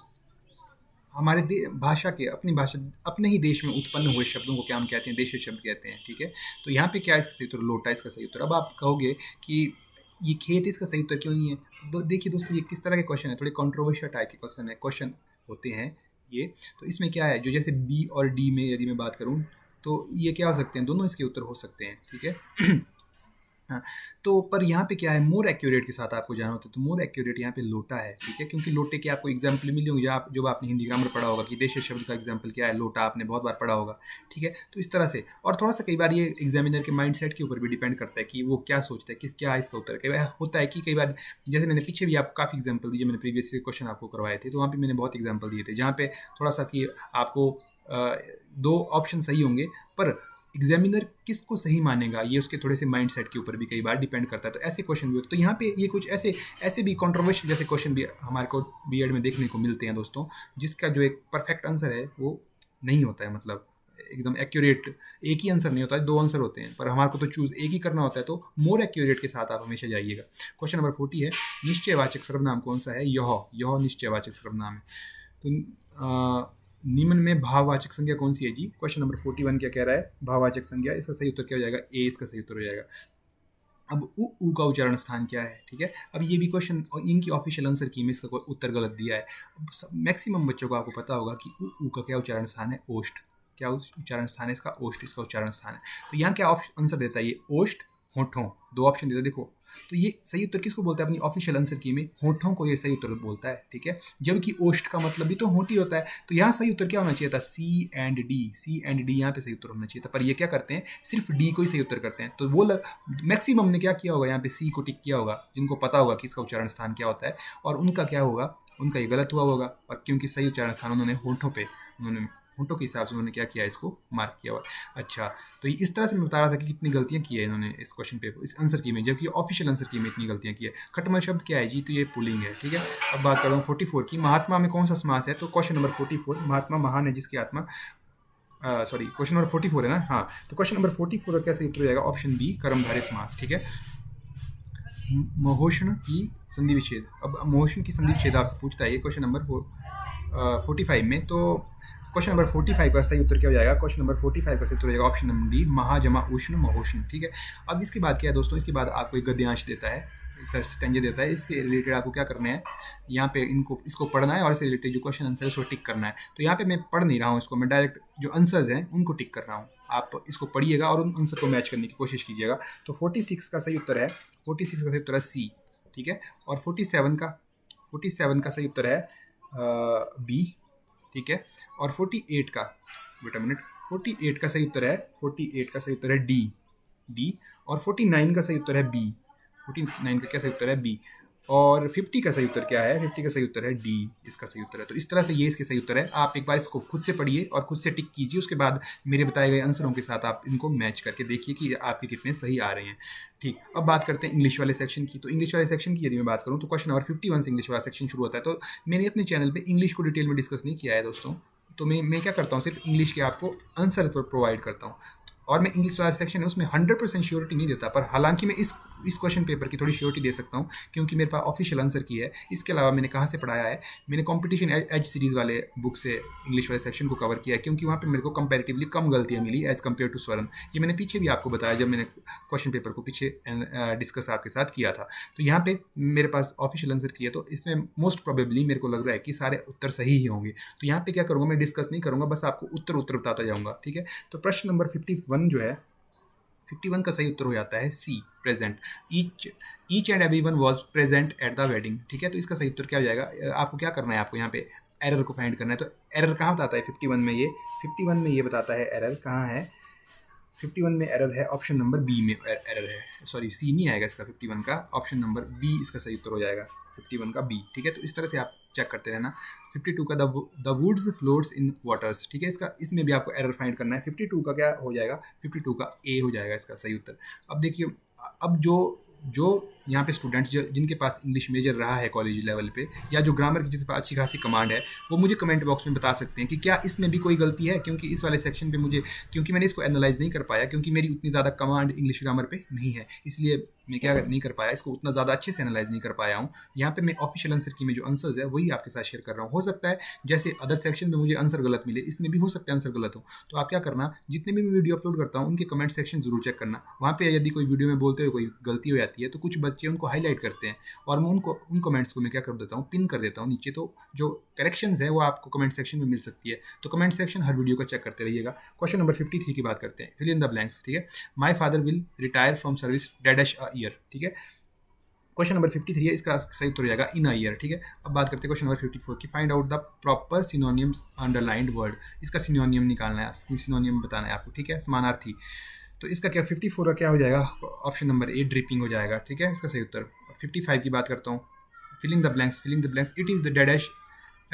A: हमारे भाषा के, अपनी भाषा, अपने ही देश में उत्पन्न हुए शब्दों को क्या हम कहते हैं? देशज शब्द कहते हैं। ठीक है, तो यहाँ पे क्या इसका सही उत्तर? लोटा, इसका सही उत्तर। अब आप कहोगे कि ये खेत, इसका सही उत्तर क्यों नहीं है? तो देखिए दोस्तों, ये किस तरह के क्वेश्चन है, थोड़े कंट्रोवर्शियल टाइप के क्वेश्चन होते हैं ये। तो इसमें क्या है, जो जैसे बी और डी में यदि मैं बात करूँ, तो ये क्या हो सकते हैं? दोनों इसके उत्तर हो सकते हैं। ठीक है हाँ, तो पर यहाँ पे क्या है, मोर एक्यूरेट के साथ आपको जाना होता है, तो मोर एक्यूरेट यहाँ पे लोटा है, ठीक है, क्योंकि लोटे के आपको एग्जाम्पल मिले होंगे, आप जब आपने हिंदी ग्रामर पढ़ा होगा कि देश शब्द का एग्जाम्पल क्या है, लोटा आपने बहुत बार पढ़ा होगा, ठीक है। तो इस तरह से, और थोड़ा सा कई बार ये एग्जामिनर के माइंड सेट के ऊपर भी डिपेंड करता है कि वो क्या सोचता है कि क्या है इसका उत्तर। कई बार होता है कि कई बार, जैसे मैंने पीछे भी आपको काफ़ी एग्जाम्पल दिए, मैंने प्रीवियस क्वेश्चन आपको करवाए थे, तो वहाँ पे मैंने बहुत एग्जाम्पल दिए थे जहाँ पे थोड़ा सा कि आपको दो ऑप्शन सही होंगे, पर एग्जामिनर किसको सही मानेगा ये उसके थोड़े से माइंड सेट के ऊपर भी कई बार डिपेंड करता है। तो ऐसे क्वेश्चन भी होते, तो यहाँ पे ये कुछ ऐसे ऐसे भी कंट्रोवर्शियल जैसे क्वेश्चन भी हमारे को बीएड में देखने को मिलते हैं दोस्तों, जिसका जो एक परफेक्ट आंसर है वो नहीं होता है, मतलब एकदम एक्यूरेट एक ही आंसर नहीं होता है, दो आंसर होते हैं, पर हमारे को तो चूज एक ही करना होता है, तो मोर एक्यूरेट के साथ आप हमेशा जाइएगा। क्वेश्चन नंबर 40 है, निश्चयवाचक सर्वनाम कौन सा है? यह निश्चयवाचक सर्वनाम है। तो निम्न में भाववाचक संज्ञा कौन सी है जी? क्वेश्चन नंबर 41 क्या कह रहा है? भाववाचक संज्ञा। इसका सही उत्तर क्या हो जाएगा? ए इसका सही उत्तर हो जाएगा। अब उ का उच्चारण स्थान क्या है, ठीक है। अब ये भी क्वेश्चन इनकी ऑफिशियल आंसर की में इसका कोई उत्तर गलत दिया है। मैक्सिमम बच्चों को आपको पता होगा कि उ का क्या उच्चारण स्थान है? ओष्ठ। क्या उच्चारण स्थान है इसका? ओष्ठ इसका उच्चारण स्थान है। तो यहाँ क्या आंसर देता है ये? ओष्ठ, होठों, दो ऑप्शन देता है देखो। तो ये सही उत्तर किसको बोलता है अपनी ऑफिशियल आंसर की में? होठों को ये सही उत्तर बोलता है, ठीक है। जबकि ओष्ठ का मतलब भी तो होंठ ही होता है, तो यहाँ सही उत्तर क्या होना चाहिए था? सी एंड डी यहाँ पे सही उत्तर होना चाहिए था, पर ये क्या करते हैं? सिर्फ डी को ही सही उत्तर करते हैं। तो वो मैक्सिमम ने क्या किया होगा? यहाँ पे सी को टिक किया होगा, जिनको पता होगा कि इसका उच्चारण स्थान क्या होता है, और उनका क्या होगा? उनका ये गलत हुआ होगा, और क्योंकि सही उच्चारण स्थान उन्होंने होठों पे, उन्होंने होठों के हिसाब से उन्होंने क्या किया? इसको मार्क किया हुआ। अच्छा, तो इस तरह से मैं बता रहा था कि कितनी गलतियां की है इन्होंने इस क्वेश्चन पेपर, इस आंसर की में, जबकि ऑफिशियल आंसर की में इतनी गलतियां की है। खटमल शब्द क्या है जी? तो ये पुलिंग है, ठीक है। अब बात कर रहा हूँ 44 की, महात्मा में कौन सा समास है? तो क्वेश्चन नंबर 44, महात्मा महान है जिसकी आत्मा, सॉरी क्वेश्चन नंबर 44 है ना, हाँ। तो क्वेश्चन नंबर 44 का कैसे उत्तर हो जाएगा? ऑप्शन बी, कर्मधारय समास, ठीक है। महोषण की संधि विच्छेद। अब महोषण की संधि विच्छेद आपसे पूछता है ये क्वेश्चन नंबर 45 में, तो क्वेश्चन नंबर 45 का सही उत्तर क्या हो जाएगा? क्वेश्चन नंबर 45 का सही उत्तर हो जाएगा ऑप्शन नंबर डी, महाजमा उष्ण महोष्ण, ठीक है। अब इसके बाद क्या है दोस्तों? इसके बाद आपको एक गद्यांश देता है, स्टेंजे देता है, इससे रिलेटेड आपको क्या करना है? यहाँ पे इसको पढ़ना है, और इससे रिलेटेड जो क्वेश्चन आंसर है उसको टिक करना है। तो यहाँ पे मैं पढ़ नहीं रहा हूँ इसको, मैं डायरेक्ट जो आंसर्स हैं उनको टिक कर रहा हूँ। आप इसको पढ़िएगा और उन आंसर को मैच करने की कोशिश कीजिएगा। तो 46 का सही उत्तर है, 46 का सही उत्तर है सी, ठीक है। और 47 का सही उत्तर है बी, ठीक है। और 48 का, वेट अ मिनट, 48 का सही उत्तर है, 48 का सही उत्तर है डी। और 49 का सही उत्तर है बी, 49 का क्या सही उत्तर है? बी। और 50 का सही उत्तर क्या है? 50 का सही उत्तर है डी, इसका सही उत्तर है। तो इस तरह से ये इसके सही उत्तर है। आप एक बार इसको खुद से पढ़िए और खुद से टिक कीजिए, उसके बाद मेरे बताए गए आंसरों के साथ आप इनको मैच करके देखिए कि आपके कितने सही आ रहे हैं, ठीक। अब बात करते हैं इंग्लिश वाले सेक्शन की। तो इंग्लिश वाले सेक्शन की यदि मैं बात करूँ तो क्वेश्चन नंबर 51 से इंग्लिश वाला सेक्शन शुरू होता है। तो मैंने अपने चैनल पर इंग्लिश को डिटेल में डिस्कस नहीं किया है दोस्तों, तो मैं क्या करता हूँ, सिर्फ इंग्लिश के आपको आंसर प्रोवाइड करता हूँ, और मैं इंग्लिश वाला सेक्शन है उसमें 100% श्योरिटी नहीं देता, पर हालांकि मैं इस क्वेश्चन पेपर की थोड़ी श्योरिटी दे सकता हूँ, क्योंकि मेरे पास ऑफिशियल आंसर की है। इसके अलावा मैंने कहाँ से पढ़ाया है? मैंने कंपटीशन एज सीरीज़ वाले बुक से इंग्लिश वाले सेक्शन को कवर किया है, क्योंकि वहाँ पे मेरे को कंपैरेटिवली कम गलतियाँ मिली एज़ कम्पेयर टू स्वर्ण। ये मैंने पीछे भी आपको बताया जब मैंने क्वेश्चन पेपर को पीछे डिस्कस आपके साथ किया था। तो यहाँ पे मेरे पास ऑफिशियल आंसर की है, तो इसमें मोस्ट प्रोबेबली मेरे को लग रहा है कि सारे उत्तर सही ही होंगे। तो यहाँ पे क्या करूँगा, मैं डिस्कस नहीं करूँगा, बस आपको उत्तर बताता जाऊँगा, ठीक है। तो प्रश्न नंबर 51 जो है, 51 का सही उत्तर हो जाता है C, present. Each and everyone was present at the wedding, ठीक है। तो इसका सही उत्तर क्या हो जाएगा? आपको क्या करना है? आपको यहाँ पे एरर को फाइंड करना है। तो एरर कहाँ बताता है 51 में? ये 51 में ये बताता है एरर कहाँ है? 51 में एरर है ऑप्शन नंबर बी में एरर है, सॉरी सी नहीं आएगा इसका 51 का, ऑप्शन नंबर बी इसका सही उत्तर हो जाएगा 51 का बी, ठीक है। तो इस तरह से आप चेक करते रहना। 52 का the woods floats in waters, ठीक है। इसमें भी आपको एरर फाइंड करना है। 52 का क्या हो जाएगा? 52 का ए हो जाएगा इसका सही उत्तर। अब देखिए, अब जो यहाँ पे स्टूडेंट्स जिनके पास इंग्लिश मेजर रहा है कॉलेज लेवल पे, या जो ग्रामर की जिसके पास अच्छी खासी कमांड है, वो मुझे कमेंट बॉक्स में बता सकते हैं कि क्या इसमें भी कोई गलती है, क्योंकि इस वाले सेक्शन पे मुझे, क्योंकि मैंने इसको एनालाइज नहीं कर पाया, क्योंकि मेरी उतनी ज़्यादा कमांड इंग्लिश ग्रामर पे नहीं है, इसलिए मैं क्या नहीं कर पाया, इसको उतना ज़्यादा अच्छे से एनालाइज नहीं कर पाया हूँ। यहाँ पे मैं ऑफिशियल आंसर की में जो आंसर्स है वही आपके साथ शेयर कर रहा हूँ। हो सकता है जैसे अदर सेक्शन में मुझे आंसर गलत मिले, इसमें भी हो सकता है आंसर गलत हो। तो आप क्या करना, जितने भी मैं वीडियो अपलोड करता हूँ उनके कमेंट सेक्शन जरूर चेक करना। वहाँ पे यदि कोई वीडियो में बोलते हुए कोई गलती हो जाती है, तो कुछ बच्चे उनको हाईलाइट करते हैं और मैं उन कमेंट्स को मैं क्या कर देता हूँ, पिन कर देता हूँ नीचे। तो जो करेक्शंस है वो आपको कमेंट सेक्शन में मिल सकती है। तो कमेंट सेक्शन हर वीडियो का चेक करते रहिएगा। क्वेश्चन नंबर 53 की बात करते हैं, फिल इन द ब्लैंक्स। ठीक है, my father will retire from service dash a year. ठीक है, क्वेश्चन नंबर 53 है, इसका सही उत्तर हो जाएगा इन अ ईयर। ठीक है, अब बात करते हैं क्वेश्चन नंबर 54 की, find out the proper synonyms underlined word. इसका सिनोनियम निकालना है, सिनोनियम बताना है आपको। ठीक है, समानार्थी। तो इसका क्या 54 का क्या हो जाएगा, ऑप्शन नंबर ए ड्रिपिंग हो जाएगा। ठीक है, इसका सही उत्तर। 55 की बात करता हूँ, filling the blanks, filling the blanks, it is the dash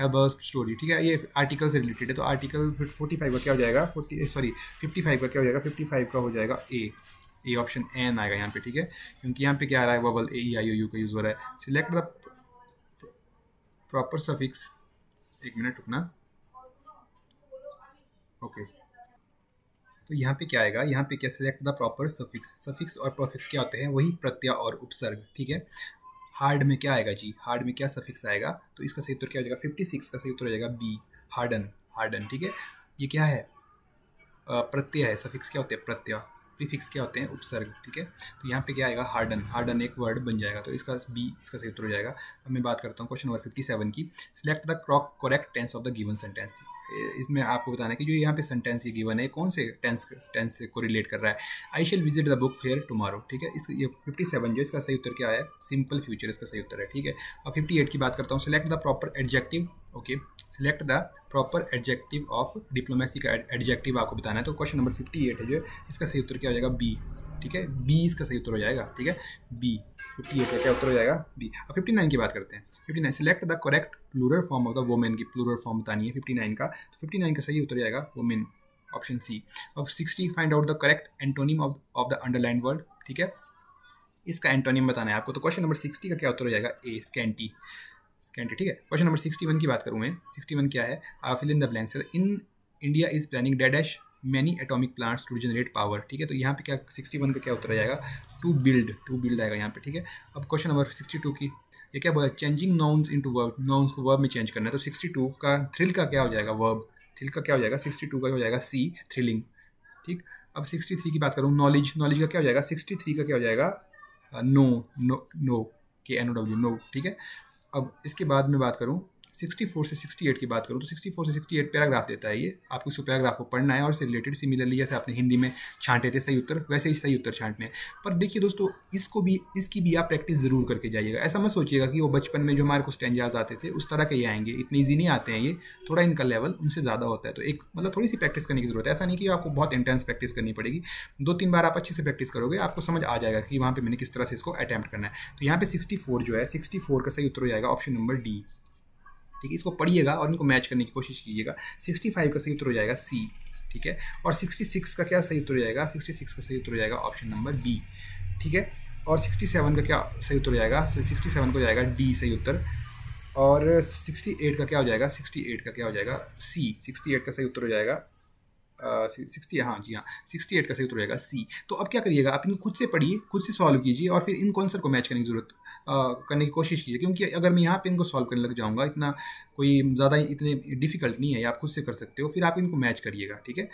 A: abrupt story. ठीक है, ये आर्टिकल से रिलेटेड है। तो आर्टिकल 45 का क्या हो जाएगा, 55 का क्या हो जाएगा, 55 का हो जाएगा ए ऑप्शन एन आएगा यहाँ पे। ठीक है, क्योंकि यहाँ पे क्या आ रहा है, वबल ए ई आई ओ यू का यूज हो रहा है। सिलेक्ट द प्रॉपर सफिक्स, एक मिनट रुकना। ओके, तो यहाँ पे क्या आएगा, यहाँ पे क्या, select the proper suffix. Suffix और परफिक्स क्या होते हैं, वही प्रत्यय और उपसर्ग। ठीक है, हार्ड में क्या आएगा जी, हार्ड में क्या सफिक्स आएगा, तो इसका सही उत्तर क्या हो जाएगा, 56 का सही उत्तर हो जाएगा बी, हार्डन। हार्डन, ठीक है, ये क्या है, प्रत्यय है। सफिक्स क्या होते हैं, प्रत्यय। प्रीफिक्स क्या होते हैं, उपसर्ग। ठीक है, तो यहाँ पे क्या आएगा, हार्डन। हार्डन एक वर्ड बन जाएगा, तो इसका बी इसका सही उत्तर हो जाएगा। अब मैं बात करता हूँ क्वेश्चन नंबर 57 की, select the correct tense of the given sentence. इसमें आपको बताना है कि जो यहाँ पे सेंटेंस ये गिवन है कौन से टेंस से को रिलेट कर रहा है। I shall visit the book fair tomorrow. ठीक है, ये 57 जो इसका सही उत्तर क्या है, सिंपल फ्यूचर इसका सही उत्तर है। ठीक है, अब 58 की बात करता हूँ, select the proper adjective. Okay, select the proper adjective of diplomacy का एडजेक्टिव आपको बताना है। तो क्वेश्चन नंबर 58 है जो, इसका सही उत्तर क्या हो जाएगा, बी। ठीक है, बी इसका सही उत्तर हो जाएगा। ठीक है, बी 58 का क्या उत्तर हो जाएगा, बी। अब 59 की बात करते हैं, 59 select the correct plural form of the women की प्लूरल फॉर्म बतानी है 59 का। तो 59 का सही उत्तर जाएगा वुमेन, ऑप्शन सी। अब 60 find out the correct antonym of the underlined word. ठीक है, इसका एंटोनिम बताना है आपको। तो क्वेश्चन नंबर 60 का क्या उत्तर हो जाएगा, ए स्कैंटी। स्कैंटी, ठीक है। क्वेश्चन नंबर 61 की बात करूँ मैं, 61 क्या है, fill in the blanks. In India is planning dash many atomic plants to generate power. ठीक है, तो यहाँ पे क्या 61 का क्या उत्तर आ जाएगा, टू बिल्ड आएगा यहाँ पे। ठीक है, अब क्वेश्चन नंबर 62 की, ये क्या बोला, changing nouns into verb, nouns को वर्ब में चेंज करना है। तो 62 का थ्रिल का क्या हो जाएगा, वर्ब। थ्रिल का क्या हो जाएगा, 62 का हो जाएगा सी, थ्रिलिंग। ठीक, अब 63 की बात करूँ, नॉलेज का क्या हो जाएगा, 63 का क्या हो जाएगा, नो के एन ओ डब्ल्यू, नो। ठीक है, अब इसके बाद में बात करूँ 64 से 68 की बात करूँ, तो 64 से 68 पैराग्राफ देता है ये, आपको इस पैराग्राफ को पढ़ना है और इससे रिलेटेड सिमिलरली जैसे आपने हिंदी में छांटे थे सही उत्तर, वैसे ही सही उत्तर छांटने हैं। पर देखिए दोस्तों, इसकी भी आप प्रैक्टिस ज़रूर करके जाइएगा। ऐसा मत सोचिएगा कि वो बचपन में जो हमारे को स्टैंजाज आते थे उस तरह के ये आएंगे, इतने ईजी नहीं आते हैं ये, थोड़ा इनका लेवल उनसे ज़्यादा होता है। तो एक मतलब थोड़ी सी प्रैक्टिस करने की ज़रूरत है, ऐसा नहीं कि आपको बहुत इंटेंस प्रैक्टिस करनी पड़ेगी। 2-3 बार आप अच्छे से प्रैक्टिस करोगे, आपको समझ आ जाएगा कि वहाँ पर मैंने किस तरह से इसको अटैम्प्ट करना है। तो यहाँ पे 64 जो है, 64 का सही उत्तर हो जाएगा ऑप्शन नंबर डी। ठीक है, इसको पढ़िएगा और इनको मैच करने की कोशिश कीजिएगा। 65 का सही उत्तर हो जाएगा सी। ठीक है, और 66 का क्या सही उत्तर हो जाएगा, 66 का सही उत्तर हो जाएगा ऑप्शन नंबर बी। ठीक है, और 67 का क्या सही उत्तर हो जाएगा, 67 को जाएगा डी सही उत्तर। और 68 का क्या हो जाएगा, 68 का क्या हो जाएगा, सी। 68 का सही उत्तर हो जाएगा 68 का सही उत्तर हो जाएगा सी। तो अब क्या करिएगा, आप इनको खुद से पढ़िए, खुद से सॉल्व कीजिए और फिर इन कॉन्सेप्ट को मैच करने की जरूरत करने की कोशिश कीजिए। क्योंकि अगर मैं यहाँ पे इनको सॉल्व करने लग जाऊँगा, इतना कोई ज़्यादा इतने डिफिकल्ट नहीं है, आप खुद से कर सकते हो, फिर आप इनको मैच करिएगा। ठीक है,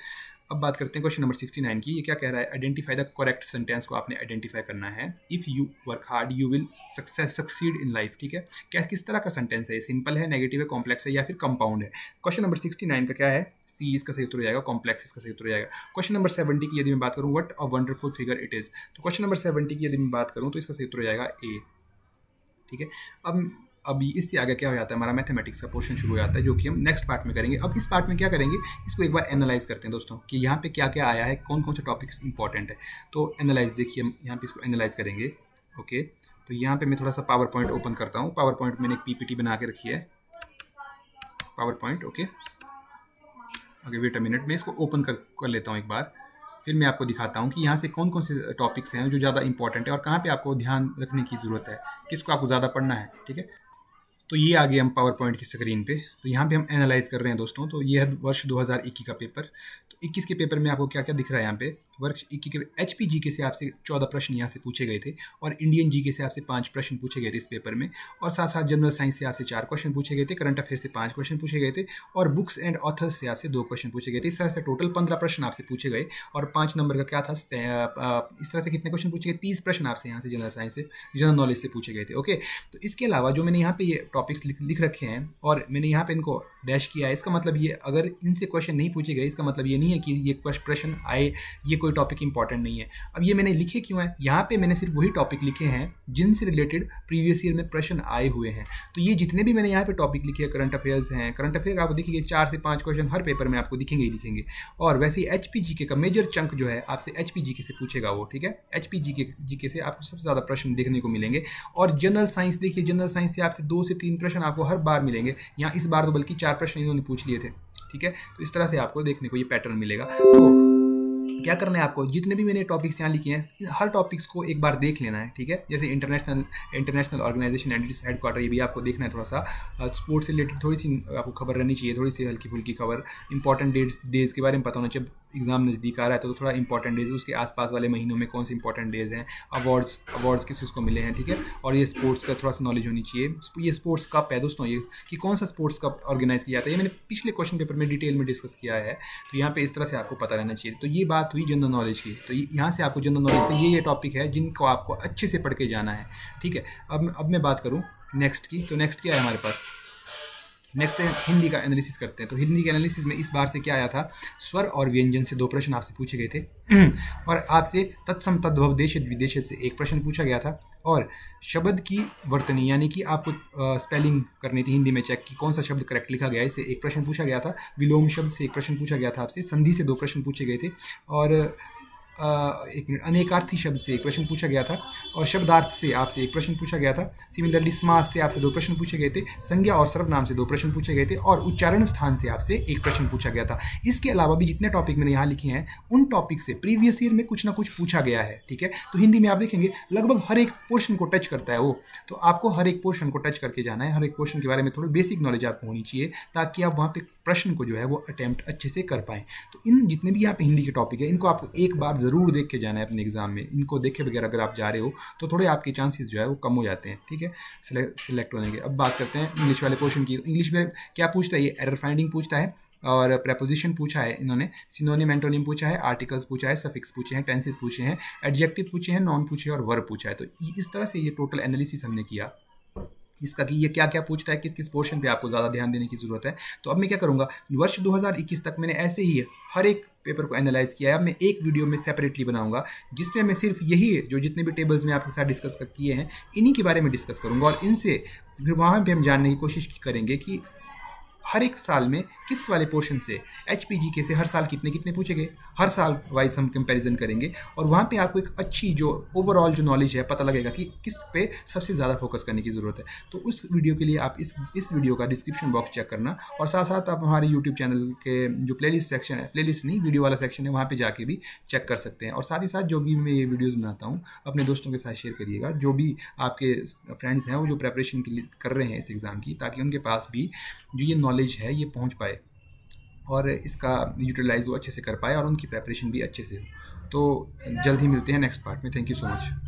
A: अब बात करते हैं क्वेश्चन नंबर 69 की। ये क्या कह रहा है, आइडेंटिफाई द करेक्ट सेंटेंस को आपने आइडेंटिफाई करना है। If you work hard you will succeed in life. ठीक है, क्या किस तरह का सेंटेंस है, सिंपल है, नेगेटिव है, कॉम्प्लेक्स है या फिर कंपाउंड है। क्वेश्चन नंबर 69 का क्या है, सी इसका सही उत्तर हो जाएगा, कॉम्प्लेक्स इसका सही उत्तर हो जाएगा। क्वेश्चन नंबर 70 की यदि मैं बात करूँ, what a wonderful figure it is. तो क्वेश्चन नंबर 70 की यदि मैं बात करूँ तो इसका सही उत्तर हो जाएगा ए। ठीक है, अब इससे आगे क्या हो जाता है, हमारा मैथमेटिक्स का पोर्शन शुरू हो जाता है, जो कि हम नेक्स्ट पार्ट में करेंगे। अब इस पार्ट में क्या करेंगे, इसको एक बार एनालाइज करते हैं दोस्तों, कि यहाँ पे क्या क्या आया है, कौन कौन से टॉपिक्स इंपॉर्टेंट है। तो एनालाइज देखिए, हम यहाँ पे इसको एनालाइज करेंगे। ओके, तो यहाँ पे मैं थोड़ा सा पावर पॉइंट ओपन करता हूँ। पावर पॉइंट मैंने एक पीपीटी बना के रखी है, power point. Okay, wait a minute, मैं इसको ओपन कर लेता हूँ एक बार, फिर मैं आपको दिखाता हूँ कि यहाँ से कौन कौन से टॉपिक्स हैं जो ज़्यादा इंपॉर्टेंट है और कहाँ पे आपको ध्यान रखने की ज़रूरत है, किसको आपको ज़्यादा पढ़ना है। ठीक है, तो ये आ गए हम पावर पॉइंट की स्क्रीन पे। तो यहाँ पे हम एनालाइज कर रहे हैं दोस्तों। तो ये है वर्ष 2021 का पेपर। तो 21 के पेपर में आपको क्या क्या दिख रहा है यहाँ पे। वर्ष 21 के एचपी जीके से आपसे 14 प्रश्न यहाँ से पूछे गए थे और इंडियन जीके से आपसे 5 प्रश्न पूछे गए थे इस पेपर में, और साथ साथ जनरल साइंस से आपसे 4 क्वेश्चन पूछे गए थे, करंट अफेयर से 5 क्वेश्चन पूछे गए थे और बुक्स एंड ऑथर्स से आपसे 2 क्वेश्चन पूछे गए थे। इस तरह से टोटल 15 प्रश्न आपसे पूछे गए और 5 नंबर का क्या था, इस तरह से कितने क्वेश्चन पूछे गए, 30 प्रश्न आपसे यहाँ से जनरल साइंस से, जनरल नॉलेज से पूछे गए थे। ओके, तो इसके अलावा जो मैंने यहाँ पे ये टॉपिक्स लिख रखे हैं और मैंने यहाँ पे इनको डैश किया है, इसका मतलब ये अगर इनसे क्वेश्चन नहीं पूछे गए इसका मतलब ये नहीं है कि ये प्रश्न आए, ये कोई टॉपिक इंपॉर्टेंट नहीं है। अब ये मैंने लिखे क्यों है, यहाँ पे मैंने सिर्फ वही टॉपिक लिखे हैं जिनसे रिलेटेड प्रीवियस ईयर में प्रश्न आए हुए हैं। तो ये जितने भी मैंने यहाँ पे टॉपिक लिखे हैं करंट अफेयर्स हैं, करंट अफेयर आपको दिखेंगे 4 से 5 क्वेश्चन हर पेपर में आपको दिखेंगे ही दिखेंगे। और वैसे ही एचपी जीके का मेजर चंक जो है आपसे एचपी जीके से पूछेगा वो, ठीक है। एचपी जीके से आपको सबसे ज़्यादा प्रश्न देखने को मिलेंगे। और जनरल साइंस देखिए, जनरल साइंस से आपसे 2 से 3 प्रश्न आपको हर बार मिलेंगे। यहाँ इस बार तो बल्कि 4 प्रश्न इन्होंने पूछ लिए थे, ठीक है। तो इस तरह से आपको देखने को ये पैटर्न मिलेगा। तो क्या करना है आपको, जितने भी मैंने टॉपिक्स यहाँ लिखे हैं हर टॉपिक्स को एक बार देख लेना है, ठीक है। जैसे international organisation and its headquarter, ये भी आपको देखना है। थोड़ा सा स्पोर्ट्स से रिलेटेड थोड़ी सी आपको खबर रहनी चाहिए, थोड़ी सी हल्की फुल्की खबर। इंपॉर्टेंट डेज के बारे में पता होना चाहिए। एग्जाम नज़दीक आ रहा है तो थोड़ा इंपॉर्टेंट डेज, उसके आसपास वाले महीनों में कौन से इंपॉर्टेंट डेज हैं, अवार्ड्स किस किस को मिले हैं, ठीक है। और ये स्पोर्ट्स का थोड़ा सा नॉलेज होनी चाहिए। ये स्पोर्ट्स कप है दोस्तों, ये कि कौन सा स्पोर्ट्स कप ऑर्गेनाइज किया जाता है, ये मैंने पिछले क्वेश्चन पेपर में डिटेल में डिस्कस किया है। तो यहाँ पे इस तरह से आपको पता रहना चाहिए। तो ये बात हुई जनरल नॉलेज की। तो यहाँ से आपको जनरल नॉलेज से ये टॉपिक है जिनको आपको अच्छे से पढ़ के जाना है, ठीक है। अब मैं बात करूँ नेक्स्ट की। तो नेक्स्ट क्या है हमारे पास, नेक्स्ट है हिंदी का एनालिसिस करते हैं। तो हिंदी के एनालिसिस में इस बार से क्या आया था, स्वर और व्यंजन से 2 प्रश्न आपसे पूछे गए थे और आपसे तत्सम तद्भव देशज विदेशज से 1 प्रश्न पूछा गया था। और शब्द की वर्तनी यानी कि आपको स्पेलिंग करनी थी हिंदी में चेक कि कौन सा शब्द करेक्ट लिखा गया है, इससे 1 प्रश्न पूछा गया था। विलोम शब्द से 1 प्रश्न पूछा गया था आपसे। संधि से 2 प्रश्न पूछे गए थे। और एक मिनट, अनेकार्थी शब्द से 1 प्रश्न पूछा गया था और शब्दार्थ से आपसे 1 प्रश्न पूछा गया था। सिमिलरली समास से आपसे 2 प्रश्न पूछे गए थे। संज्ञा और सर्वनाम से 2 प्रश्न पूछे गए थे और उच्चारण स्थान से आपसे 1 प्रश्न पूछा गया था। इसके अलावा भी जितने टॉपिक मैंने यहाँ लिखे हैं उन टॉपिक से प्रीवियस ईयर में कुछ ना कुछ पूछा गया है, ठीक है। तो हिंदी में आप देखेंगे लगभग हर एक पोर्शन को टच करता है वो। तो आपको हर एक पोर्शन को टच करके जाना है, हर एक पोर्शन के बारे में थोड़ी बेसिक नॉलेज आपको होनी चाहिए ताकि आप वहाँ पे प्रश्न को जो है वो अटेम्प्ट अच्छे से कर पाएँ। तो इन जितने भी यहाँ पे हिंदी के टॉपिक है इनको आपको एक बार ज़रूर देख के जाना है अपने एग्जाम में। इनको देखे बगैर अगर आप जा रहे हो तो थोड़े आपके चांसेस जो है वो कम हो जाते हैं, ठीक है, सिलेक्ट होने के। अब बात करते हैं इंग्लिश वाले पोर्शन की। इंग्लिश में क्या पूछता है, ये एरर फाइंडिंग पूछता है और प्रेपोजिशन पूछा है इन्होंने, सिनोनिम एंटोनिम पूछा है, आर्टिकल्स पूछा है, सफिक्स पूछे हैं, टेंसेस पूछे हैं, एडजेक्टिव पूछे हैं, नॉन पूछे और वर्ब पूछा है। तो इस तरह से ये टोटल एनालिसिस हमने किया इसका कि ये क्या क्या पूछता है, किस किस पोर्शन पे आपको ज़्यादा ध्यान देने की ज़रूरत है। तो अब मैं क्या करूँगा, वर्ष 2021 तक मैंने ऐसे ही हर एक पेपर को एनालाइज किया है। अब मैं एक वीडियो में सेपरेटली बनाऊंगा जिसमें मैं सिर्फ यही जो जितने भी टेबल्स में आपके साथ डिस्कस किए हैं इन्हीं के बारे में डिस्कस करूँगा और इनसे फिर वहाँ पर हम जानने की कोशिश करेंगे कि हर एक साल में किस वाले पोर्शन से एचपीजीके से हर साल कितने कितने पूछे गए, हर साल वाइज हम कंपैरिजन करेंगे और वहाँ पे आपको एक अच्छी जो ओवरऑल जो नॉलेज है पता लगेगा कि किस पे सबसे ज़्यादा फोकस करने की ज़रूरत है। तो उस वीडियो के लिए आप इस वीडियो का डिस्क्रिप्शन बॉक्स चेक करना और साथ साथ आप हमारे यूट्यूब चैनल के जो प्लेलिस्ट सेक्शन है, प्लेलिस्ट नहीं वीडियो वाला सेक्शन है, वहाँ पर जाके भी चेक कर सकते हैं। और साथ ही साथ जो भी मैं ये वीडियोज़ बनाता हूँ अपने दोस्तों के साथ शेयर करिएगा, जो भी आपके फ्रेंड्स हैं वो जो प्रेपरेशन के लिए कर रहे हैं इस एग्ज़ाम की, ताकि उनके पास भी जो ये नॉलेज है ये पहुंच पाए और इसका यूटिलाइज वो अच्छे से कर पाए और उनकी प्रेपरेशन भी अच्छे से हो। तो जल्द ही मिलते हैं नेक्स्ट पार्ट में। Thank you so much.